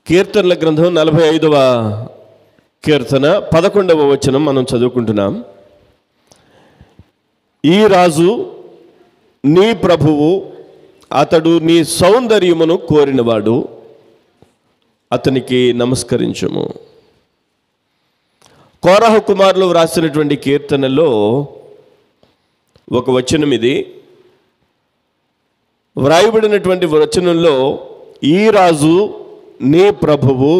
కీర్తనల గ్రంథం 45వ కీర్తన 11వ వచనం మనం చదువుకుంటున్నాం. ఈ రాజు నీ ప్రభువు, అతడు నీ సౌందర్యమును కోరినవాడు, అతనికి నమస్కరించుము. కోరహ కుమారులు వ్రాసినటువంటి కీర్తనలో ఒక వచనం ఇది. వ్రాయబడినటువంటి వచనంలో ఈ రాజు నీ ప్రభువు,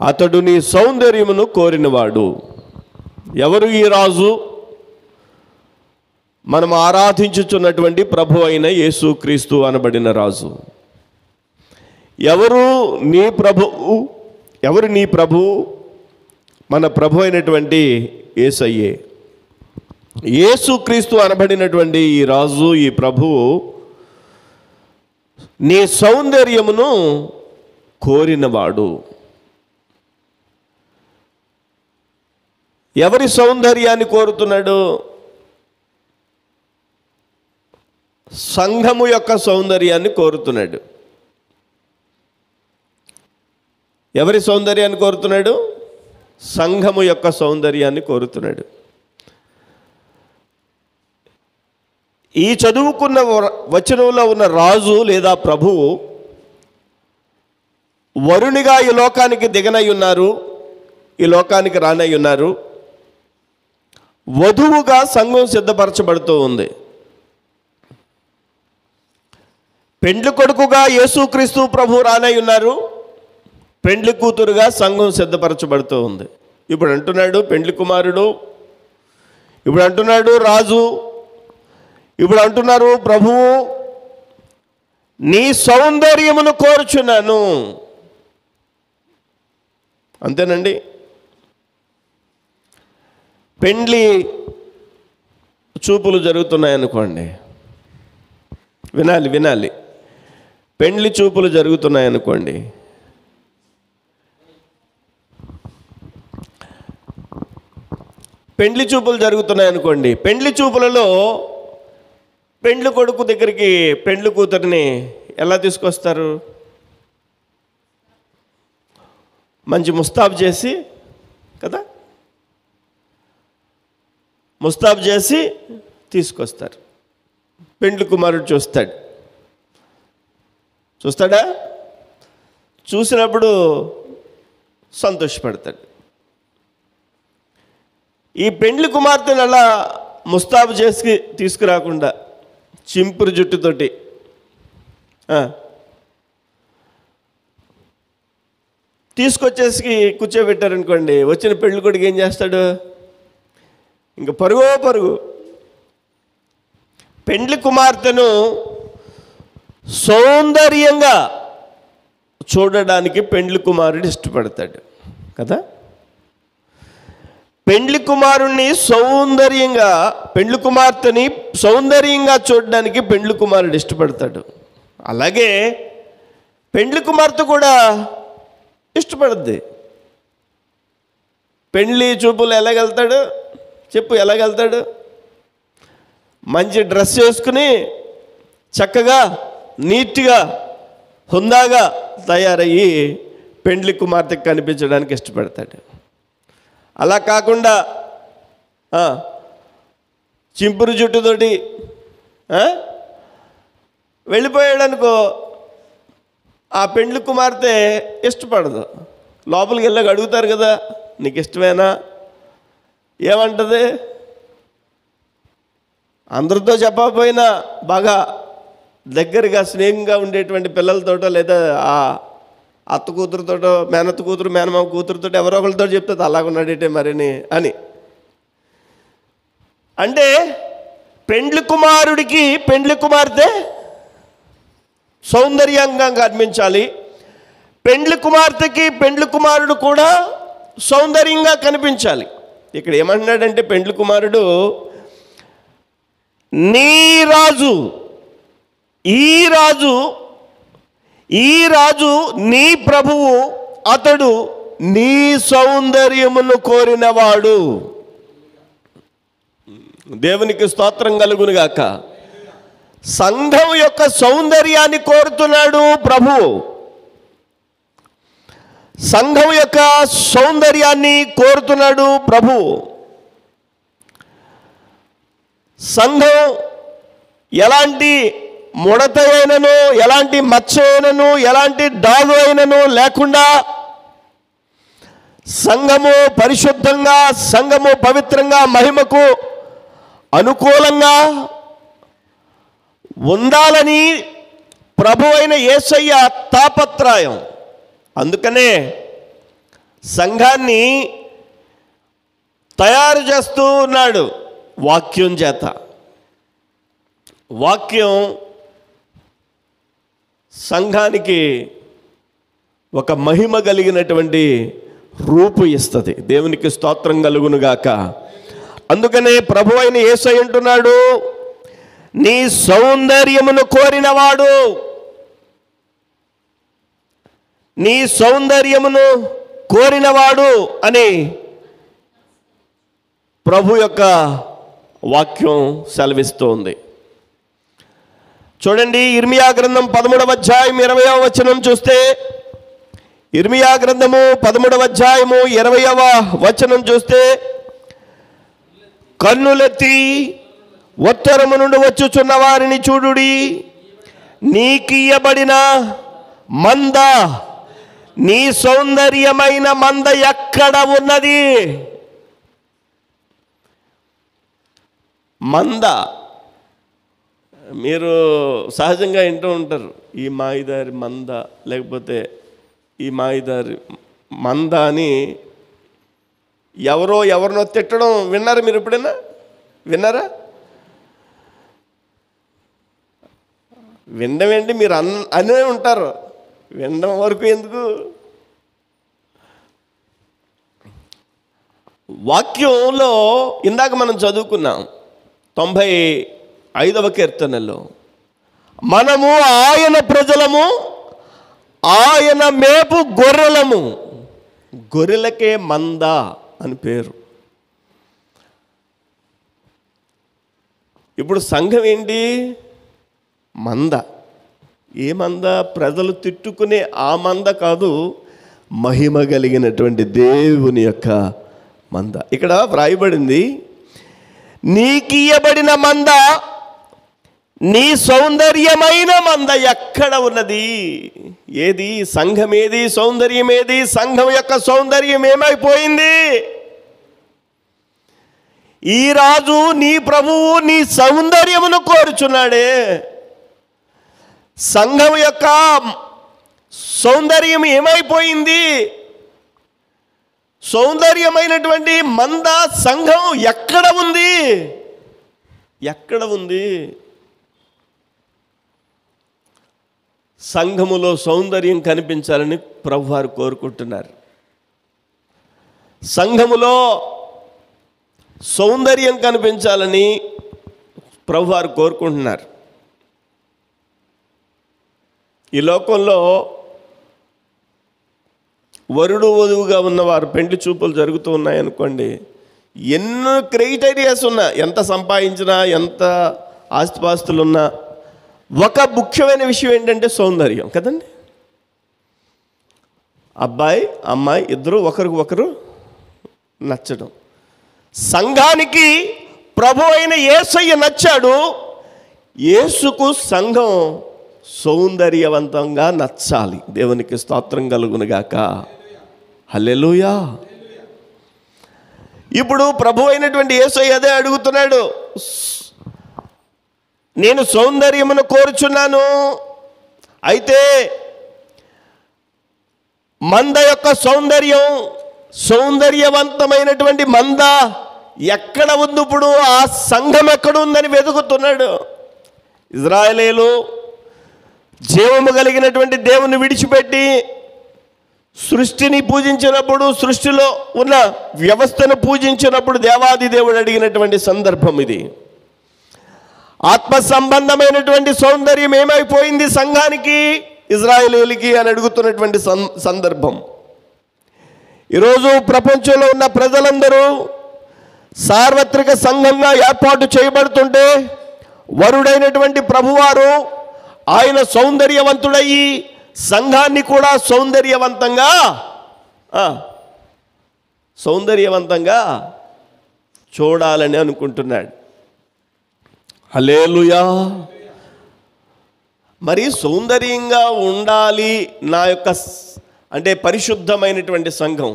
అతడు నీ సౌందర్యమును కోరినవాడు. ఎవరు ఈ రాజు? మనం ఆరాధించుచున్నటువంటి ప్రభు అయిన యేసుక్రీస్తు అనబడిన రాజు. ఎవరు నీ ప్రభువు? ఎవరు నీ ప్రభువు? మన ప్రభు అయినటువంటి యేసయ్యే. యేసుక్రీస్తు అనబడినటువంటి ఈ రాజు, ఈ ప్రభువు నీ సౌందర్యమును కోరినవాడు. ఎవరి సౌందర్యాన్ని కోరుతున్నాడు? సంఘము యొక్క సౌందర్యాన్ని కోరుతున్నాడు. ఎవరి సౌందర్యాన్ని కోరుతున్నాడు? సంఘము యొక్క సౌందర్యాన్ని కోరుతున్నాడు. ఈ చదువుకున్న వచనంలో ఉన్న రాజు లేదా ప్రభువు వరునిగా ఈ లోకానికి దిగనై ఉన్నారు, ఈ లోకానికి రానై ఉన్నారు. వధువుగా సంఘం సిద్ధపరచబడుతూ ఉంది. పెండ్లి కొడుకుగా యేసుక్రీస్తు ప్రభు రానై ఉన్నారు. పెండ్లి కూతురుగా సంఘం సిద్ధపరచబడుతూ ఉంది. ఇప్పుడు అంటున్నాడు పెండ్లి కుమారుడు, ఇప్పుడు అంటున్నాడు రాజు, ఇప్పుడు అంటున్నారు ప్రభువు, నీ సౌందర్యమును కోరుచున్నాను. అంతేనండి. పెండ్లి చూపులు జరుగుతున్నాయనుకోండి, వినాలి. పెండ్లి చూపులు జరుగుతున్నాయనుకోండి, పెండ్లి చూపులలో పెండ్లి కొడుకు దగ్గరికి పెండ్లి కూతురిని ఎలా తీసుకొస్తారు? మంచి ముస్తాబు చేసి కదా, ముస్తాబు చేసి తీసుకొస్తారు. పెండ్లి కుమారుడు చూస్తాడా? చూసినప్పుడు సంతోషపడతాడు. ఈ పెండ్లి కుమార్తెను అలా ముస్తాబు చేసి తీసుకురాకుండా చింపురు జుట్టుతోటి తీసుకొచ్చేసి కూర్చోబెట్టారనుకోండి, వచ్చిన పెళ్లి కొడుకు ఏం చేస్తాడు? ఇంక పరుగు. పెండ్లి కుమార్తెను సౌందర్యంగా చూడడానికి పెండ్లి కుమారుడు ఇష్టపడతాడు కదా. పెండ్లి కుమారుణ్ణి పెండ్లి కుమార్తెని సౌందర్యంగా చూడడానికి పెండ్లి కుమారుడు ఇష్టపడతాడు. అలాగే పెండ్లి కుమార్తె కూడా ఇష్టపడుద్ది. పెండ్లి చూపులు ఎలాగెళ్తాడు చెప్పు? ఎలాగెళ్తాడు? మంచి డ్రెస్ వేసుకుని చక్కగా నీట్గా హుందాగా తయారయ్యి పెండ్లి కుమార్తెకి కనిపించడానికి ఇష్టపడతాడు. అలా కాకుండా చింపురు జుట్టుతోటి వెళ్ళిపోయాడనుకో, ఆ పెండ్లి కుమార్తె ఇష్టపడదు. లోపలికి వెళ్ళాక అడుగుతారు కదా, నీకు ఇష్టమేనా? ఏమంటది? అందరితో చెప్పకపోయినా బాగా దగ్గరగా స్నేహంగా ఉండేటువంటి పిల్లలతోటో లేదా ఆ అత్త కూతురుతోటో, మేనత్త కూతురు, మేనమామ కూతురుతో ఎవరో ఒకరితో చెప్తుంది అలాగున్నాడేటే మరిని అని. అంటే పెండ్లి కుమారుడికి పెండ్లి కుమార్తె సౌందర్యంగా కనిపించాలి, పెండ్లి కుమార్తెకి పెండ్లి కుమారుడు కూడా సౌందర్యంగా కనిపించాలి. ఇక్కడ ఏమంటున్నాడంటే పెండ్లి కుమారుడు, నీ రాజు, ఈ రాజు నీ ప్రభువు, అతడు నీ సౌందర్యమును కోరినవాడు. దేవునికి స్తోత్రం కలుగునుగాక. సంఘం యొక్క సౌందర్యాన్ని కోరుతున్నాడు ప్రభువు. సంఘం యొక్క సౌందర్యాన్ని కోరుతున్నాడు ప్రభు. సంఘం ఎలాంటి ముడత అయినను, ఎలాంటి మచ్చ అయినను, ఎలాంటి డాగు అయినను లేకుండా సంఘము పరిశుద్ధంగా, సంఘము పవిత్రంగా, మహిమకు అనుకూలంగా ఉండాలని ప్రభు అయిన యేసయ్య తాపత్రయం. అందుకనే సంఘాన్ని తయారు చేస్తూ ఉన్నాడు వాక్యం చేత. వాక్యం సంఘానికి ఒక మహిమ కలిగినటువంటి రూపు ఇస్తుంది. దేవునికి స్తోత్రం కలుగునుగాక. అందుకనే ప్రభు అయిన యేసయ్య అంటున్నాడు, నీ సౌందర్యమును కోరినవాడు, నీ సౌందర్యమును కోరినవాడు అని ప్రభు యొక్క వాక్యం సెలవిస్తోంది. చూడండి, ఇర్మియా గ్రంథం 13వ అధ్యాయం 20వ వచనం చూస్తే, ఇర్మియా గ్రంథము 13వ అధ్యాయము 20వ వచనం చూస్తే, కన్నులెత్తి ఉత్తరము నుండి వచ్చుచున్న వారిని చూడుడి, నీకియ్యబడిన మంద, నీ సౌందర్యమైన మంద ఎక్కడ ఉన్నది? మంద మీరు సహజంగా వింటూ ఉంటారు, ఈ మాయిదారి మంద, లేకపోతే ఈ మాయిదారి మంద అని ఎవరినో తిట్టడం విన్నారా? మీరు ఎప్పుడైనా విన్నారా? వినడం ఏంటి, మీరు అనే ఉంటారు. వినడం వరకు ఎందుకు? వాక్యంలో ఇందాక మనం చదువుకున్నాం 95వ కీర్తనలో, మనము ఆయన ప్రజలము, ఆయన మేపు గొర్రెలము, గొర్రెలకే మంద అని పేరు. ఇప్పుడు సంఘం ఏంటి? మంద. ఏ మంద? ప్రజలు తిట్టుకునే ఆ మంద కాదు, మహిమ కలిగినటువంటి దేవుని యొక్క మంద. ఇక్కడ వ్రాయబడింది, నీకియ్యబడిన మంద, నీ సౌందర్యమైన మంద ఎక్కడ ఉన్నది? ఏది? సంఘం ఏది? సౌందర్యం ఏది? సంఘం యొక్క సౌందర్యం ఏమైపోయింది? ఈ రాజు నీ ప్రభువు నీ సౌందర్యమును కోరుచున్నాడే. సంఘం యొక్క సౌందర్యం ఏమైపోయింది? సౌందర్యమైనటువంటి మంద సంఘం ఎక్కడ ఉంది? ఎక్కడ ఉంది? సంఘములో సౌందర్యం కనిపించాలని ప్రభువారు కోరుకుంటున్నారు. సంఘములో సౌందర్యం కనిపించాలని ప్రభువారు కోరుకుంటున్నారు. ఈ లోకంలో వరుడు వధువుగా ఉన్నవారు పెండ్లి చూపులు జరుగుతూ ఉన్నాయనుకోండి, ఎన్నో క్రైటీరియాస్ ఉన్నా, ఎంత సంపాదించినా, ఎంత ఆస్తిపాస్తులున్నా, ఒక ముఖ్యమైన విషయం ఏంటంటే సౌందర్యం కదండి. అబ్బాయి అమ్మాయి ఇద్దరు ఒకరికి ఒకరు నచ్చడం. సంఘానికి ప్రభు అయిన యేసయ్య నచ్చాడు. యేసుకు సంఘం సౌందర్యవంతంగా నచ్చాలి. దేవునికి స్తోత్రం కలుగునుగాక. హల్లెలూయా. ఇప్పుడు ప్రభు అయినటువంటి యేసయ్య అదే అడుగుతున్నాడు, నేను సౌందర్యమును కోరుచున్నాను. అయితే మంద యొక్క సౌందర్యవంతమైనటువంటి మంద ఎక్కడ ఉంది? ఇప్పుడు ఆ సంఘం ఎక్కడ ఉందని వెతుకుతున్నాడు. ఇజ్రాయేలీలు జీవము కలిగినటువంటి దేవుని విడిచిపెట్టి సృష్టిని పూజించినప్పుడు, సృష్టిలో ఉన్న వ్యవస్థను పూజించినప్పుడు దేవాది దేవుడు అడిగినటువంటి సందర్భం ఇది. ఆత్మ సంబంధమైనటువంటి సౌందర్యం ఏమైపోయింది సంఘానికి, ఇజ్రాయేలీలకి అని అడుగుతున్నటువంటి సందర్భం. ఈరోజు ప్రపంచంలో ఉన్న ప్రజలందరూ సార్వత్రిక సంఘంగా ఏర్పాటు చేయబడుతుంటే, వరుడైనటువంటి ప్రభువారు ఆయన సౌందర్యవంతుడయ్యి సంఘాన్ని కూడా సౌందర్యవంతంగా సౌందర్యవంతంగా చూడాలని అనుకుంటున్నాడు. హల్లెలూయా. మరి సౌందర్యంగా ఉండాలి నా యొక్క అంటే పరిశుద్ధమైనటువంటి సంఘం,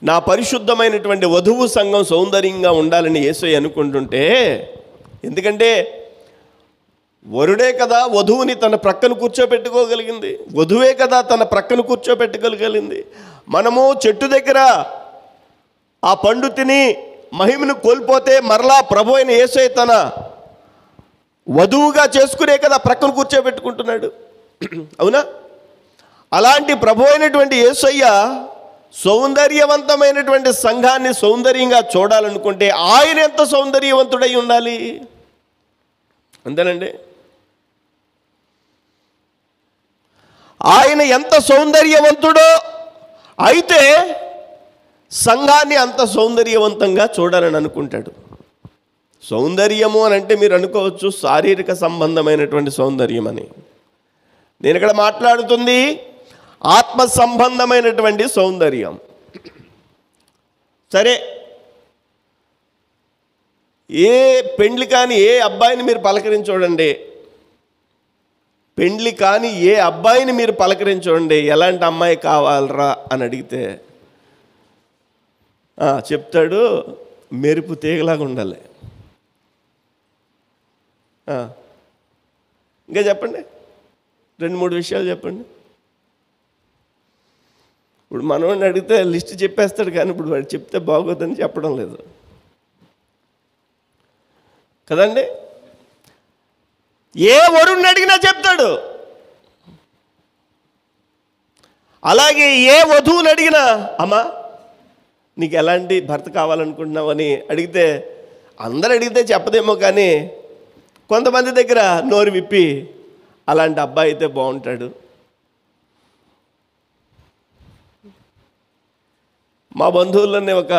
నా పరిశుద్ధమైనటువంటి వధువు సంఘం సౌందర్యంగా ఉండాలని యేసయ్య అనుకుంటుంటే, ఎందుకంటే వరుడే కదా వధువుని తన ప్రక్కన కూర్చోబెట్టుకోగలిగింది, వధువే కదా తన ప్రక్కన కూర్చోబెట్టుకోగలిగింది. మనము చెట్టు దగ్గర ఆ పండు తిని మహిమను కోల్పోతే మరలా ప్రభు అయిన యేసయ్య తన వధువుగా చేసుకునే కదా ప్రక్కన కూర్చోబెట్టుకుంటున్నాడు. అవునా? అలాంటి ప్రభు అయినటువంటి యేసయ్య సౌందర్యవంతమైనటువంటి సంఘాన్ని సౌందర్యంగా చూడాలనుకుంటే ఆయన ఎంత సౌందర్యవంతుడై ఉండాలి? అంతేనండి. ఆయన ఎంత సౌందర్యవంతుడో అయితే సంఘాన్ని అంత సౌందర్యవంతంగా చూడాలని అనుకుంటాడు. సౌందర్యము అని అంటే మీరు అనుకోవచ్చు శారీరక సంబంధమైనటువంటి సౌందర్యం అని. నేను ఇక్కడ మాట్లాడుతుంది ఆత్మ సంబంధమైనటువంటి సౌందర్యం. సరే, ఏ పెండ్లి కాని ఏ అబ్బాయిని మీరు పలకరించూడండి, పెండ్లి కాని ఏ అబ్బాయిని మీరు పలకరించూడండి, ఎలాంటి అమ్మాయి కావాలరా అని అడిగితే చెప్తాడు మెరుపు తీగలాగా ఉండాలి. ఇంకా చెప్పండి, 2-3 విషయాలు చెప్పండి. ఇప్పుడు మనవాడిని అడిగితే లిస్ట్ చెప్పేస్తాడు, కానీ ఇప్పుడు వాడు చెప్తే బాగోదని చెప్పడం లేదు కదండి. ఏ వరుణ్ణి అడిగినా చెప్తాడు. అలాగే ఏ వధువుని అడిగినా అమ్మా నీకు ఎలాంటి భర్త కావాలనుకుంటున్నావు అని అడిగితే, అందరు అడిగితే చెప్పదేమో కానీ కొంతమంది దగ్గర నోరు విప్పి అలాంటి అబ్బాయి అయితే బాగుంటాడు. మా బంధువుల్లోనే ఒక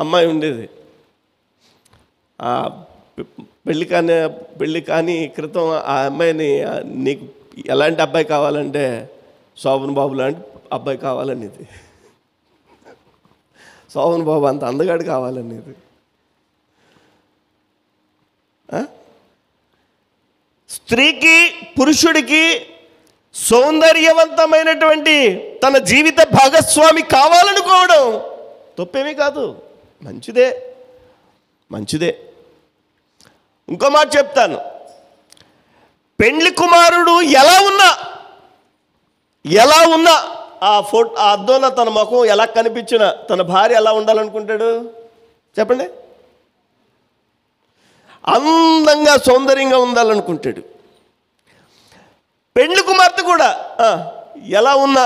అమ్మాయి ఉండేది. పెళ్ళి కాని క్రితం ఆ అమ్మాయిని నీకు ఎలాంటి అబ్బాయి కావాలంటే శోభన్ బాబు లాంటి అబ్బాయి కావాలనేది. శోభన్ బాబు అంత అందగాడు కావాలనేది. స్త్రీకి పురుషుడికి సౌందర్యవంతమైనటువంటి తన జీవిత భాగస్వామి కావాలనుకోవడం తప్పేమీ కాదు, మంచిదే. ఇంకో మాట చెప్తాను, పెండ్లి కుమారుడు ఎలా ఉన్నా ఆ అద్దంలో తన ముఖం ఎలా కనిపించినా తన భార్య ఎలా ఉండాలనుకుంటాడు చెప్పండి? అందంగా సౌందర్యంగా ఉండాలనుకుంటాడు. పెండ్లి కుమార్తె కూడా ఎలా ఉన్నా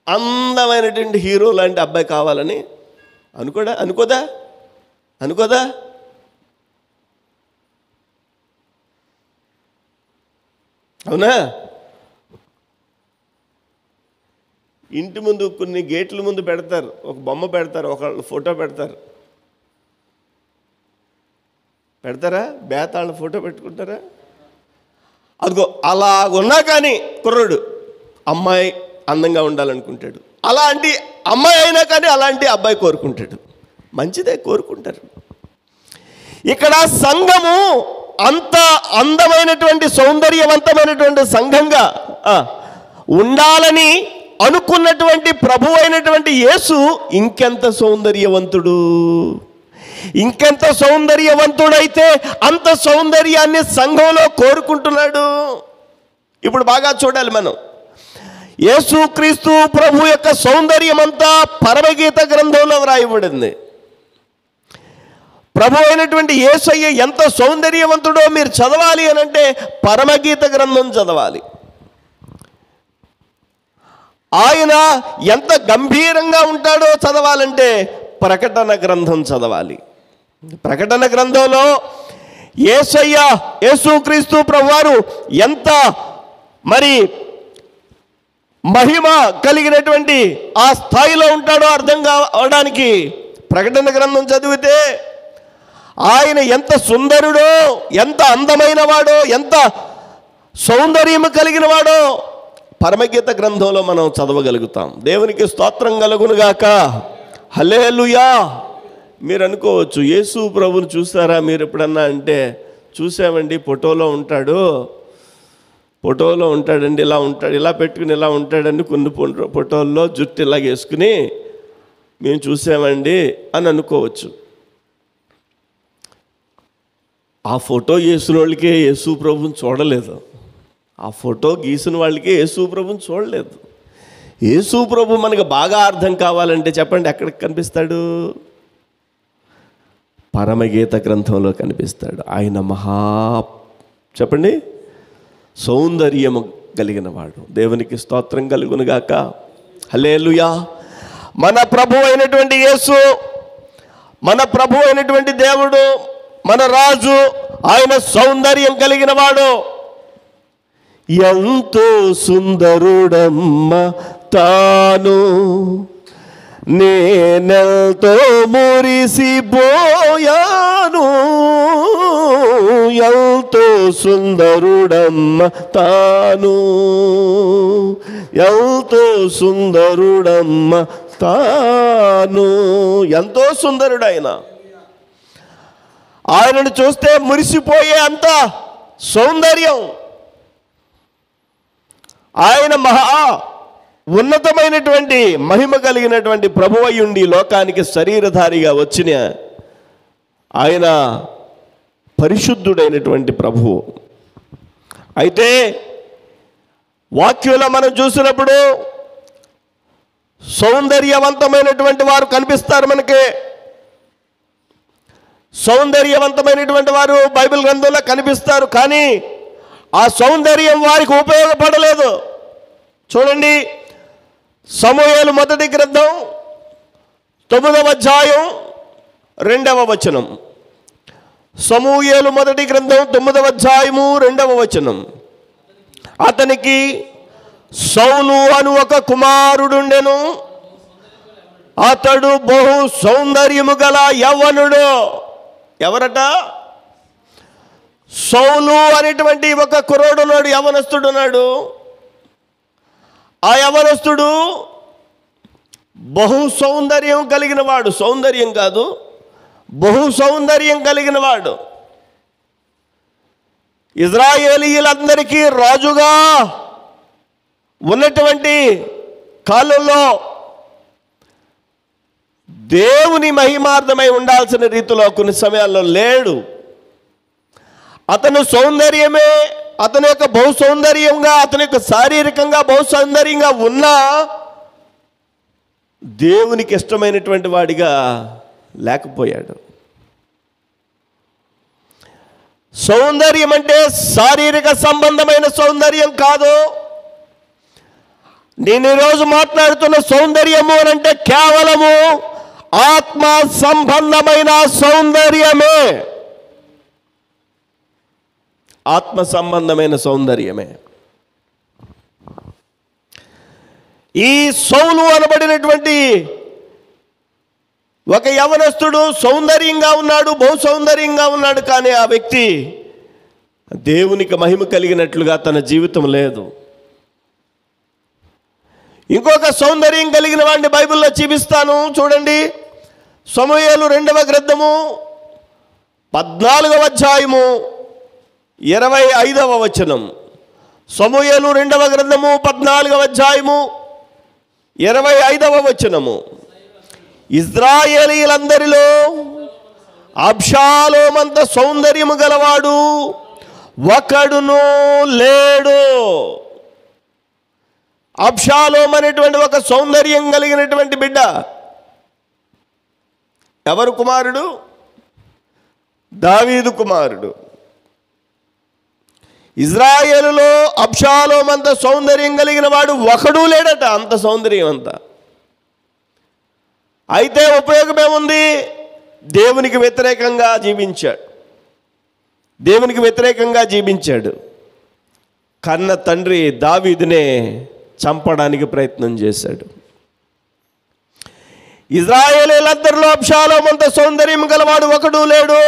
అందమైనటువంటి హీరో లాంటి అబ్బాయి కావాలని అనుకోదా? అవునా? ఇంటి ముందు కొన్ని గేట్ల ముందు పెడతారు, ఒక బొమ్మ పెడతారు, ఒక ఫోటో పెడతారా? బేతాళ్ళ ఫోటో పెట్టుకుంటారా? అదిగో అలాగున్నా కానీ కుర్రుడు అమ్మాయి అందంగా ఉండాలనుకుంటాడు. అలాంటి అమ్మాయి అయినా కానీ అలాంటి అబ్బాయి కోరుకుంటాడు. మంచిదే, కోరుకుంటారు. ఇక్కడ సంఘము అంత అందమైనటువంటి సౌందర్యవంతమైనటువంటి సంఘంగా ఉండాలని అనుకున్నటువంటి ప్రభు అయినటువంటి యేసు ఇంకెంత సౌందర్యవంతుడైతే అంత సౌందర్యాన్ని సంఘంలో కోరుకుంటున్నాడు. ఇప్పుడు బాగా చూడాలి మనం. యేసుక్రీస్తు ప్రభు యొక్క సౌందర్యం అంతా పరమగీత గ్రంథంలో వ్రాయబడింది. ప్రభు అయినటువంటి యేసయ్య ఎంత సౌందర్యవంతుడో మీరు చదవాలి అని అంటే పరమగీత గ్రంథం చదవాలి. ఆయన ఎంత గంభీరంగా ఉంటాడో చదవాలంటే ప్రకటన గ్రంథం చదవాలి. ప్రకటన గ్రంథంలో యేసుక్రీస్తు ప్రభువారు ఎంత మరి మహిమ కలిగినటువంటి ఆ స్థాయిలో ఉంటాడో అర్థం కావడానికి ప్రకటన గ్రంథం చదివితే ఆయన ఎంత సుందరుడో, ఎంత అందమైన వాడో, ఎంత సౌందర్యం కలిగిన వాడో పరమగీత గ్రంథంలో మనం చదవగలుగుతాం. దేవునికి స్తోత్రం కలుగునుగాక. హల్లెలూయా. మీరు అనుకోవచ్చు, యేసు ప్రభువుని చూసారా మీరు ఎప్పుడన్నా అంటే, చూసామండి, ఫోటోలో ఉంటాడండి, ఇలా ఉంటాడు, ఇలా పెట్టుకుని ఇలా ఉంటాడండి, కొన్ని ఫోటోల్లో జుట్టు ఇలా వేసుకుని మేము చూసామండి అని అనుకోవచ్చు. ఆ ఫోటో వేసిన వాళ్ళకే యేసు ప్రభువుని చూడలేదు, ఆ ఫోటో గీసిన వాళ్ళకే యేసు ప్రభువుని చూడలేదు. యేసు ప్రభు మనకు బాగా అర్థం కావాలంటే చెప్పండి, ఎక్కడికి కనిపిస్తాడు? పరమగీత గ్రంథంలో కనిపిస్తాడు. ఆయన చెప్పండి, సౌందర్యము కలిగిన వాడు. దేవునికి స్తోత్రం కలుగునుగాక. హల్లెలూయా. మన ప్రభు అయినటువంటి యేసు, మన ప్రభు అయినటువంటి దేవుడు, మన రాజు, ఆయన సౌందర్యం కలిగిన వాడు. ఎంతో సుందరుడమ్మ తాను, నేనెంతో మురిసిపోయాను. ఎంతో సుందరుడమ్మ తాను, ఎంతో సుందరుడమ్మ తాను. ఎంతో సుందరుడైన ఆయనను చూస్తే మురిసిపోయే అంత సౌందర్యం. ఆయన మహా ఉన్నతమైనటువంటి మహిమ కలిగినటువంటి ప్రభువయ్యుండి లోకానికి శరీరధారిగా వచ్చిన ఆయన పరిశుద్ధుడైనటువంటి ప్రభువు. అయితే వాక్యంలో మనం చూసినప్పుడు సౌందర్యవంతమైనటువంటి వారు కనిపిస్తారు మనకి. సౌందర్యవంతమైనటువంటి వారు బైబిల్ గ్రంథంలో కనిపిస్తారు, కానీ ఆ సౌందర్యం వారికి ఉపయోగపడలేదు. చూడండి, సమూయేలు మొదటి గ్రంథం 9వ అధ్యాయం 2వ వచనం. సమూయేలు మొదటి గ్రంథం 9వ అధ్యాయము 2వ వచనం. అతనికి సౌలు అను ఒక కుమారుడుండెను, అతడు బహు సౌందర్యము గల యవ్వనుడు. ఎవరట? సౌలు అనేటువంటి ఒక కుర్రోడున్నాడు, యవనస్తుడున్నాడు. ఆ యవనస్తుడు బహు సౌందర్యం కలిగిన వాడు. సౌందర్యం కాదు, బహు సౌందర్యం కలిగిన వాడు. ఇజ్రాయేలీయులందరికీ రాజుగా ఉన్నటువంటి కాలంలో దేవుని మహిమార్థమై ఉండాల్సిన రీతిలో కొన్ని సమయాల్లో లేడు. అతను సౌందర్యమే, అతని యొక్క బహు సౌందర్యంగా, అతని యొక్క శారీరకంగా బహు సౌందర్యంగా ఉన్నా దేవునికి ఇష్టమైనటువంటి వాడిగా లేకపోయాడు. సౌందర్యం అంటే శారీరక సంబంధమైన సౌందర్యం కాదు. నేను ఈరోజు మాట్లాడుతున్న సౌందర్యము అని అంటే కేవలము ఆత్మ సంబంధమైన సౌందర్యమే. ఆత్మ సంబంధమైన సౌందర్యమే. ఈ సౌలు అనబడినటువంటి ఒక యవనస్తుడు సౌందర్యంగా ఉన్నాడు, బహు సౌందర్యంగా ఉన్నాడు, కానీ ఆ వ్యక్తి దేవునికి మహిమ కలిగినట్లుగా తన జీవితం లేదు. ఇంకొక సౌందర్యం కలిగిన వాడిని బైబిల్లో చూపిస్తాను, చూడండి. సమూయేలు 2వ గ్రంథము 14వ అధ్యాయము 25వ వచనం. సమూయేలు 2వ గ్రంథము 14వ అధ్యాయము 25వ వచనము. ఇజ్రాయేలీయులందరిలో అబ్షాలోమంత సౌందర్యము గలవాడు ఒకడును లేడు. అబ్షాలోం అనేటువంటి ఒక సౌందర్యం కలిగినటువంటి బిడ్డ. ఎవరు కుమారుడు? దావీదు కుమారుడు. ఇజ్రాయేలులో అబ్షాలోం అంత సౌందర్యం కలిగిన వాడు ఒకడు లేడట. అంత సౌందర్యం అంతా. అయితే ఉపయోగం ఏముంది? దేవునికి వ్యతిరేకంగా జీవించాడు. దేవునికి వ్యతిరేకంగా జీవించాడు. కన్న తండ్రి దావీదునే చంపడానికి ప్రయత్నం చేశాడు. ఇజ్రాయేలీలందరిలో అబ్షాలోం అంత సౌందర్యం గలవాడు ఒకడు లేడు.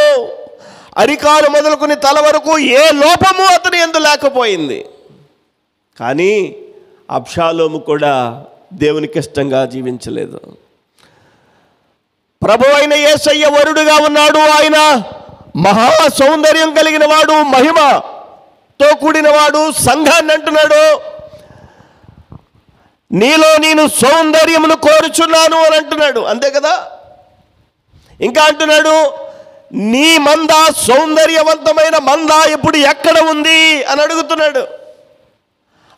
అరికాలు మొదలుకుని తల వరకు ఏ లోపము అతని యందు లేకపోయింది. కానీ అబ్షాలోము కూడా దేవునికి ఇష్టంగా జీవించలేదు. ప్రభు అయిన యేసయ్య వరుడుగా ఉన్నాడు. ఆయన మహా సౌందర్యం కలిగిన వాడు, మహిమతో కూడినవాడు. సంఘాన్ని అంటున్నాడు, నీలో నేను సౌందర్యమును కోరుచున్నాను అని అంటున్నాడు. అంతే కదా. ఇంకా అంటున్నాడు, నీ మంద, సౌందర్యవంతమైన మంద ఇప్పుడు ఎక్కడ ఉంది అని అడుగుతున్నాడు.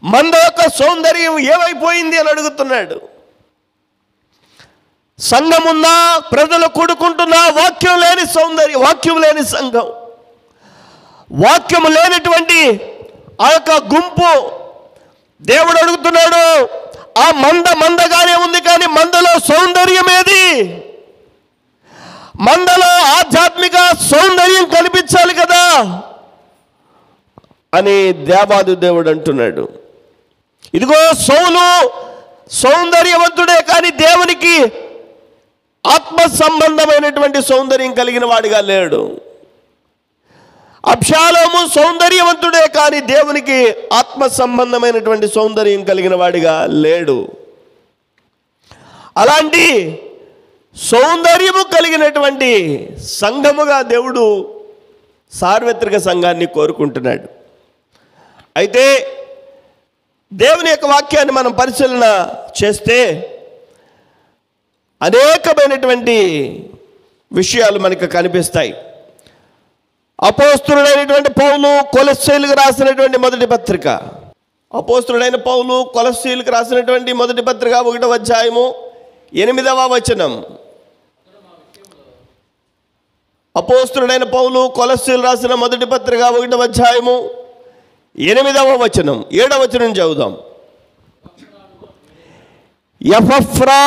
మంద యొక్క సౌందర్యం ఏమైపోయింది అని అడుగుతున్నాడు. సంఘమున్నా, ప్రజలు కూడుకుంటున్నా, వాక్యం లేని సౌందర్యం, వాక్యం లేని సంఘం, వాక్యం లేనటువంటి ఆ యొక్క గుంపు. దేవుడు అడుగుతున్నాడు, ఆ మందగానే ఉంది, కానీ మందలో సౌందర్యం ఏది? మందలో ఆధ్యాత్మిక సౌందర్యం కనిపించాలి కదా అని దేవాది దేవుడు అంటున్నాడు. ఇదిగో సౌలు సౌందర్యవంతుడే, కానీ దేవునికి ఆత్మ సంబంధమైనటువంటి సౌందర్యం కలిగిన వాడిగా లేడు. అబ్షాలోము సౌందర్యవంతుడే, కానీ దేవునికి ఆత్మ సంబంధమైనటువంటి సౌందర్యం కలిగిన వాడిగా లేడు. అలాంటి సౌందర్యము కలిగినటువంటి సంఘముగా దేవుడు సార్వత్రిక సంఘాన్ని కోరుకుంటున్నాడు. అయితే దేవుని యొక్క వాక్యాన్ని మనం పరిశీలన చేస్తే అనేకమైనటువంటి విషయాలు మనకు కనిపిస్తాయి. అపోస్తలుడైనటువంటి పౌలు కొలస్సీయులకు రాసినటువంటి మొదటి పత్రిక, అపోస్తలుడైన పౌలు కొలస్సీయులకు రాసినటువంటి మొదటి పత్రిక 1వ అధ్యాయము 8వ వచనం. అపోస్తలుడైన పౌలు కొలస్సీయులకు రాసిన మొదటి పత్రిక 1వ అధ్యాయము 8వ వచనం, 7వ వచనం చదువుదాం. ఎపఫ్రా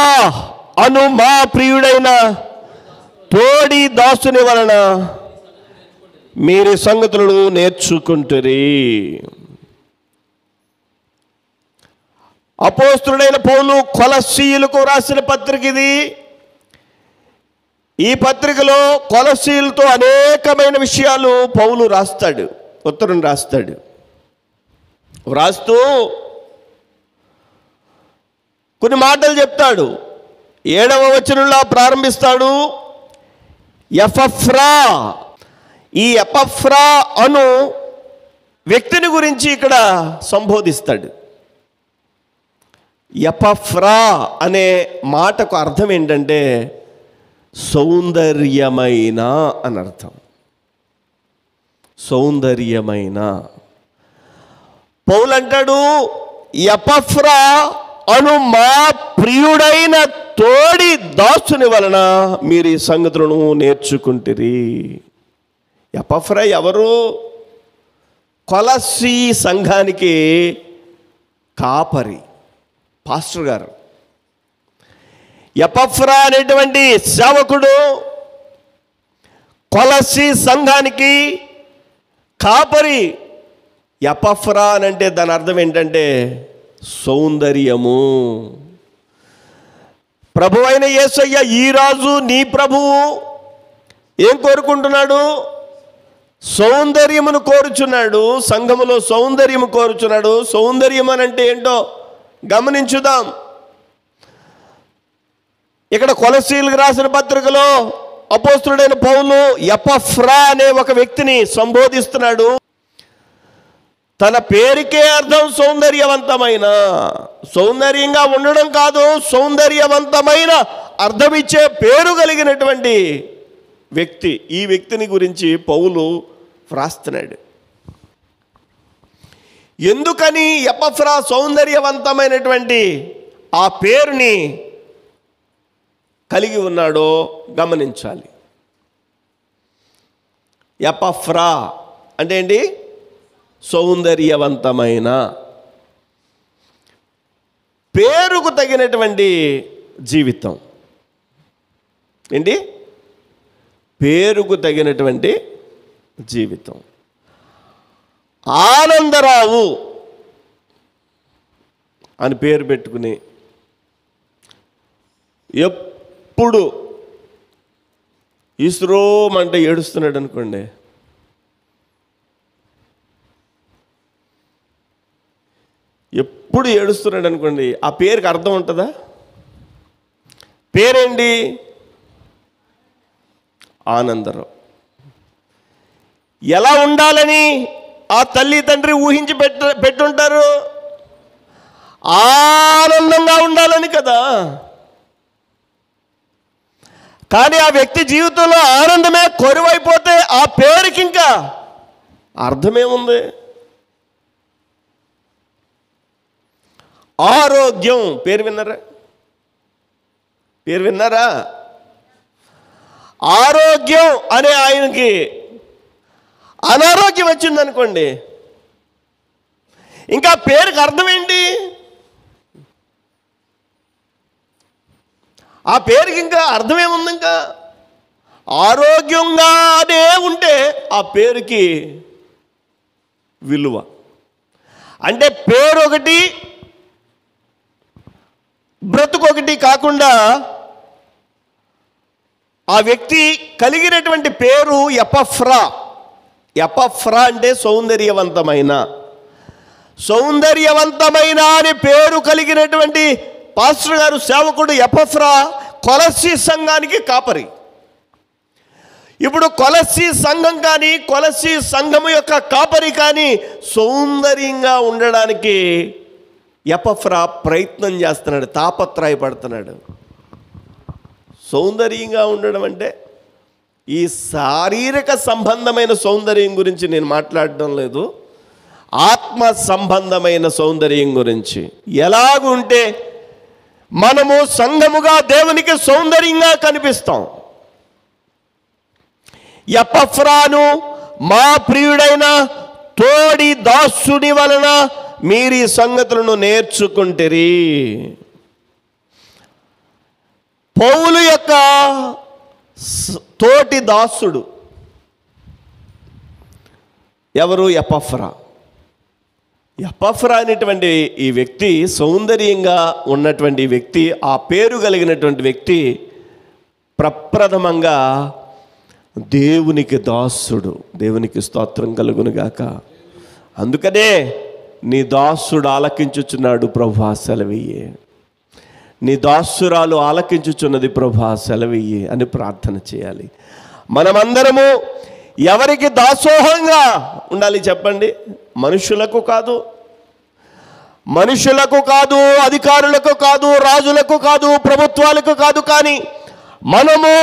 అను మా ప్రియుడైన తోడి దాసుని వలన మీరు సంగతులను నేర్చుకుంటురి. అపోస్తలుడైన పౌలు కొలస్సీయులకు రాసిన పత్రిక ఇది. ఈ పత్రికలో కొలస్సీయులతో అనేకమైన విషయాలు పౌలు రాస్తాడు, ఉత్తరం రాస్తాడు. వ్రాస్తూ కొన్ని మాటలు చెప్తాడు. 7వ వచనంలో ప్రారంభిస్తాడు, ఎపఫ్రా. ఈ ఎపఫ్రా అను వ్యక్తిని గురించి ఇక్కడ సంబోధిస్తాడు. ఎపఫ్రా అనే మాటకు అర్థం ఏంటంటే సౌందర్యమైన అని అర్థం. సౌందర్యమైన. పౌలు అంటాడు, ఎపఫ్రా అను మా ప్రియుడైన తోడి దాసుని వలన మీరు ఈ సంగతులను నేర్చుకుంటురి. ఎపఫ్రా ఎవరు? కొలస్సీ సంఘానికి కాపరి, పాస్టర్ గారు. ఎపఫ్రా అనేటువంటి సేవకుడు కొలస్సీ సంఘానికి కాపరి. ఎపఫ్రా అని అంటే దాని అర్థం ఏంటంటే సౌందర్యము. ప్రభు అయిన యేసయ్య, ఈ రాజు నీ ప్రభువు ఏం కోరుకుంటున్నాడు? సౌందర్యమును కోరుచున్నాడు. సంఘములో సౌందర్యము కోరుచున్నాడు. సౌందర్యం అని అంటే ఏంటో గమనించుదాం. ఇక్కడ కొలస్సీయులకు రాసిన పత్రికలో అపోస్తలుడైన పౌలు ఎపఫ్రా అనే ఒక వ్యక్తిని సంబోధిస్తున్నాడు. తన పేరుకే అర్థం సౌందర్యవంతమైన. సౌందర్యంగా ఉండడం కాదు, సౌందర్యవంతమైన అర్థమిచ్చే పేరు కలిగినటువంటి వ్యక్తి. ఈ వ్యక్తిని గురించి పౌలు వ్రాస్తున్నాడు. ఎందుకని ఎపఫ్రా సౌందర్యవంతమైనటువంటి ఆ పేరుని కలిగి ఉన్నాడో గమనించాలి. ఎపఫ్రా అంటే ఏంటి? సౌందర్యవంతమైన, పేరుకు తగినటువంటి జీవితం. ఏంటి? పేరుకు తగినటువంటి జీవితం. ఆనందరావు అని పేరు పెట్టుకుని ఎప్పుడు ఇస్రోమంటే ఏడుస్తున్నాడు అనుకోండి, ఎప్పుడు ఏడుస్తున్నాడు అనుకోండి, ఆ పేరుకి అర్థం ఉంటుందా? పేరేంటి? ఆనందరావు. ఎలా ఉండాలని ఆ తల్లి తండ్రి ఊహించి పెట్టుంటారు? ఆనందంగా ఉండాలని కదా. కానీ ఆ వ్యక్తి జీవితంలో ఆనందమే కొరువైపోతే ఆ పేరుకి ఇంకా అర్థమేముంది? ఆరోగ్యం పేరు విన్నారా? పేరు విన్నారా? ఆరోగ్యం అనే ఆయనకి అనారోగ్యం వచ్చిందనుకోండి, ఇంకా పేరుకి అర్థం ఏంటి? ఆ పేరుకి ఇంకా అర్థమేముంది? ఇంకా ఆరోగ్యంగానే ఉంటే ఆ పేరుకి విలువ. అంటే పేరు ఒకటి, బ్రతుకొకటి కాకుండా ఆ వ్యక్తి కలిగినటువంటి పేరు ఎపఫ్రా. ఎపఫ్రా అంటే సౌందర్యవంతమైన. సౌందర్యవంతమైన అనే పేరు కలిగినటువంటి పాస్టర్ గారు, సేవకుడు ఎపఫ్రా కొలస్సీ సంఘానికి కాపరి. ఇప్పుడు కొలస్సీ సంఘం కానీ, కొలస్సీ సంఘము యొక్క కాపరి కానీ సౌందర్యంగా ఉండడానికి ఎపఫ్రా ప్రయత్నం చేస్తున్నాడు, తాపత్రయపడుతున్నాడు. సౌందర్యంగా ఉండడం అంటే ఈ శారీరక సంబంధమైన సౌందర్యం గురించి నేను మాట్లాడడం లేదు, ఆత్మ సంబంధమైన సౌందర్యం గురించి. ఎలాగుంటే మనము సంఘముగా దేవునికి సౌందర్యంగా కనిపిస్తాం. ఎపఫ్రాను మా ప్రియుడైన తోడి దాసుని వలన మీరు ఈ సంగతులను నేర్చుకుంటారు. పౌలు యొక్క తోటి దాసుడు ఎవరు? ఎపఫ్రా. ఎపఫ్రా అనేటువంటి ఈ వ్యక్తి, సౌందర్యంగా ఉన్నటువంటి వ్యక్తి, ఆ పేరు కలిగినటువంటి వ్యక్తి ప్రప్రథమంగా దేవునికి దాసుడు. దేవునికి స్తోత్రం కలుగునుగాక. అందుకనే నీ దాసుడు ఆలకించుచున్నాడు ప్రభువా సెలవియ్యే, నీ దాసురాలు ఆలకించుచున్నది ప్రభువా సెలవియ్యే అని ప్రార్థన చేయాలి. మనమందరము ఎవరికి దాసోహంగా ఉండాలి చెప్పండి? మనుషులకు కాదు, మనుషులకు కాదు, అధికారులకు కాదు, రాజులకు కాదు, ప్రభుత్వాలకు కాదు, కానీ మనము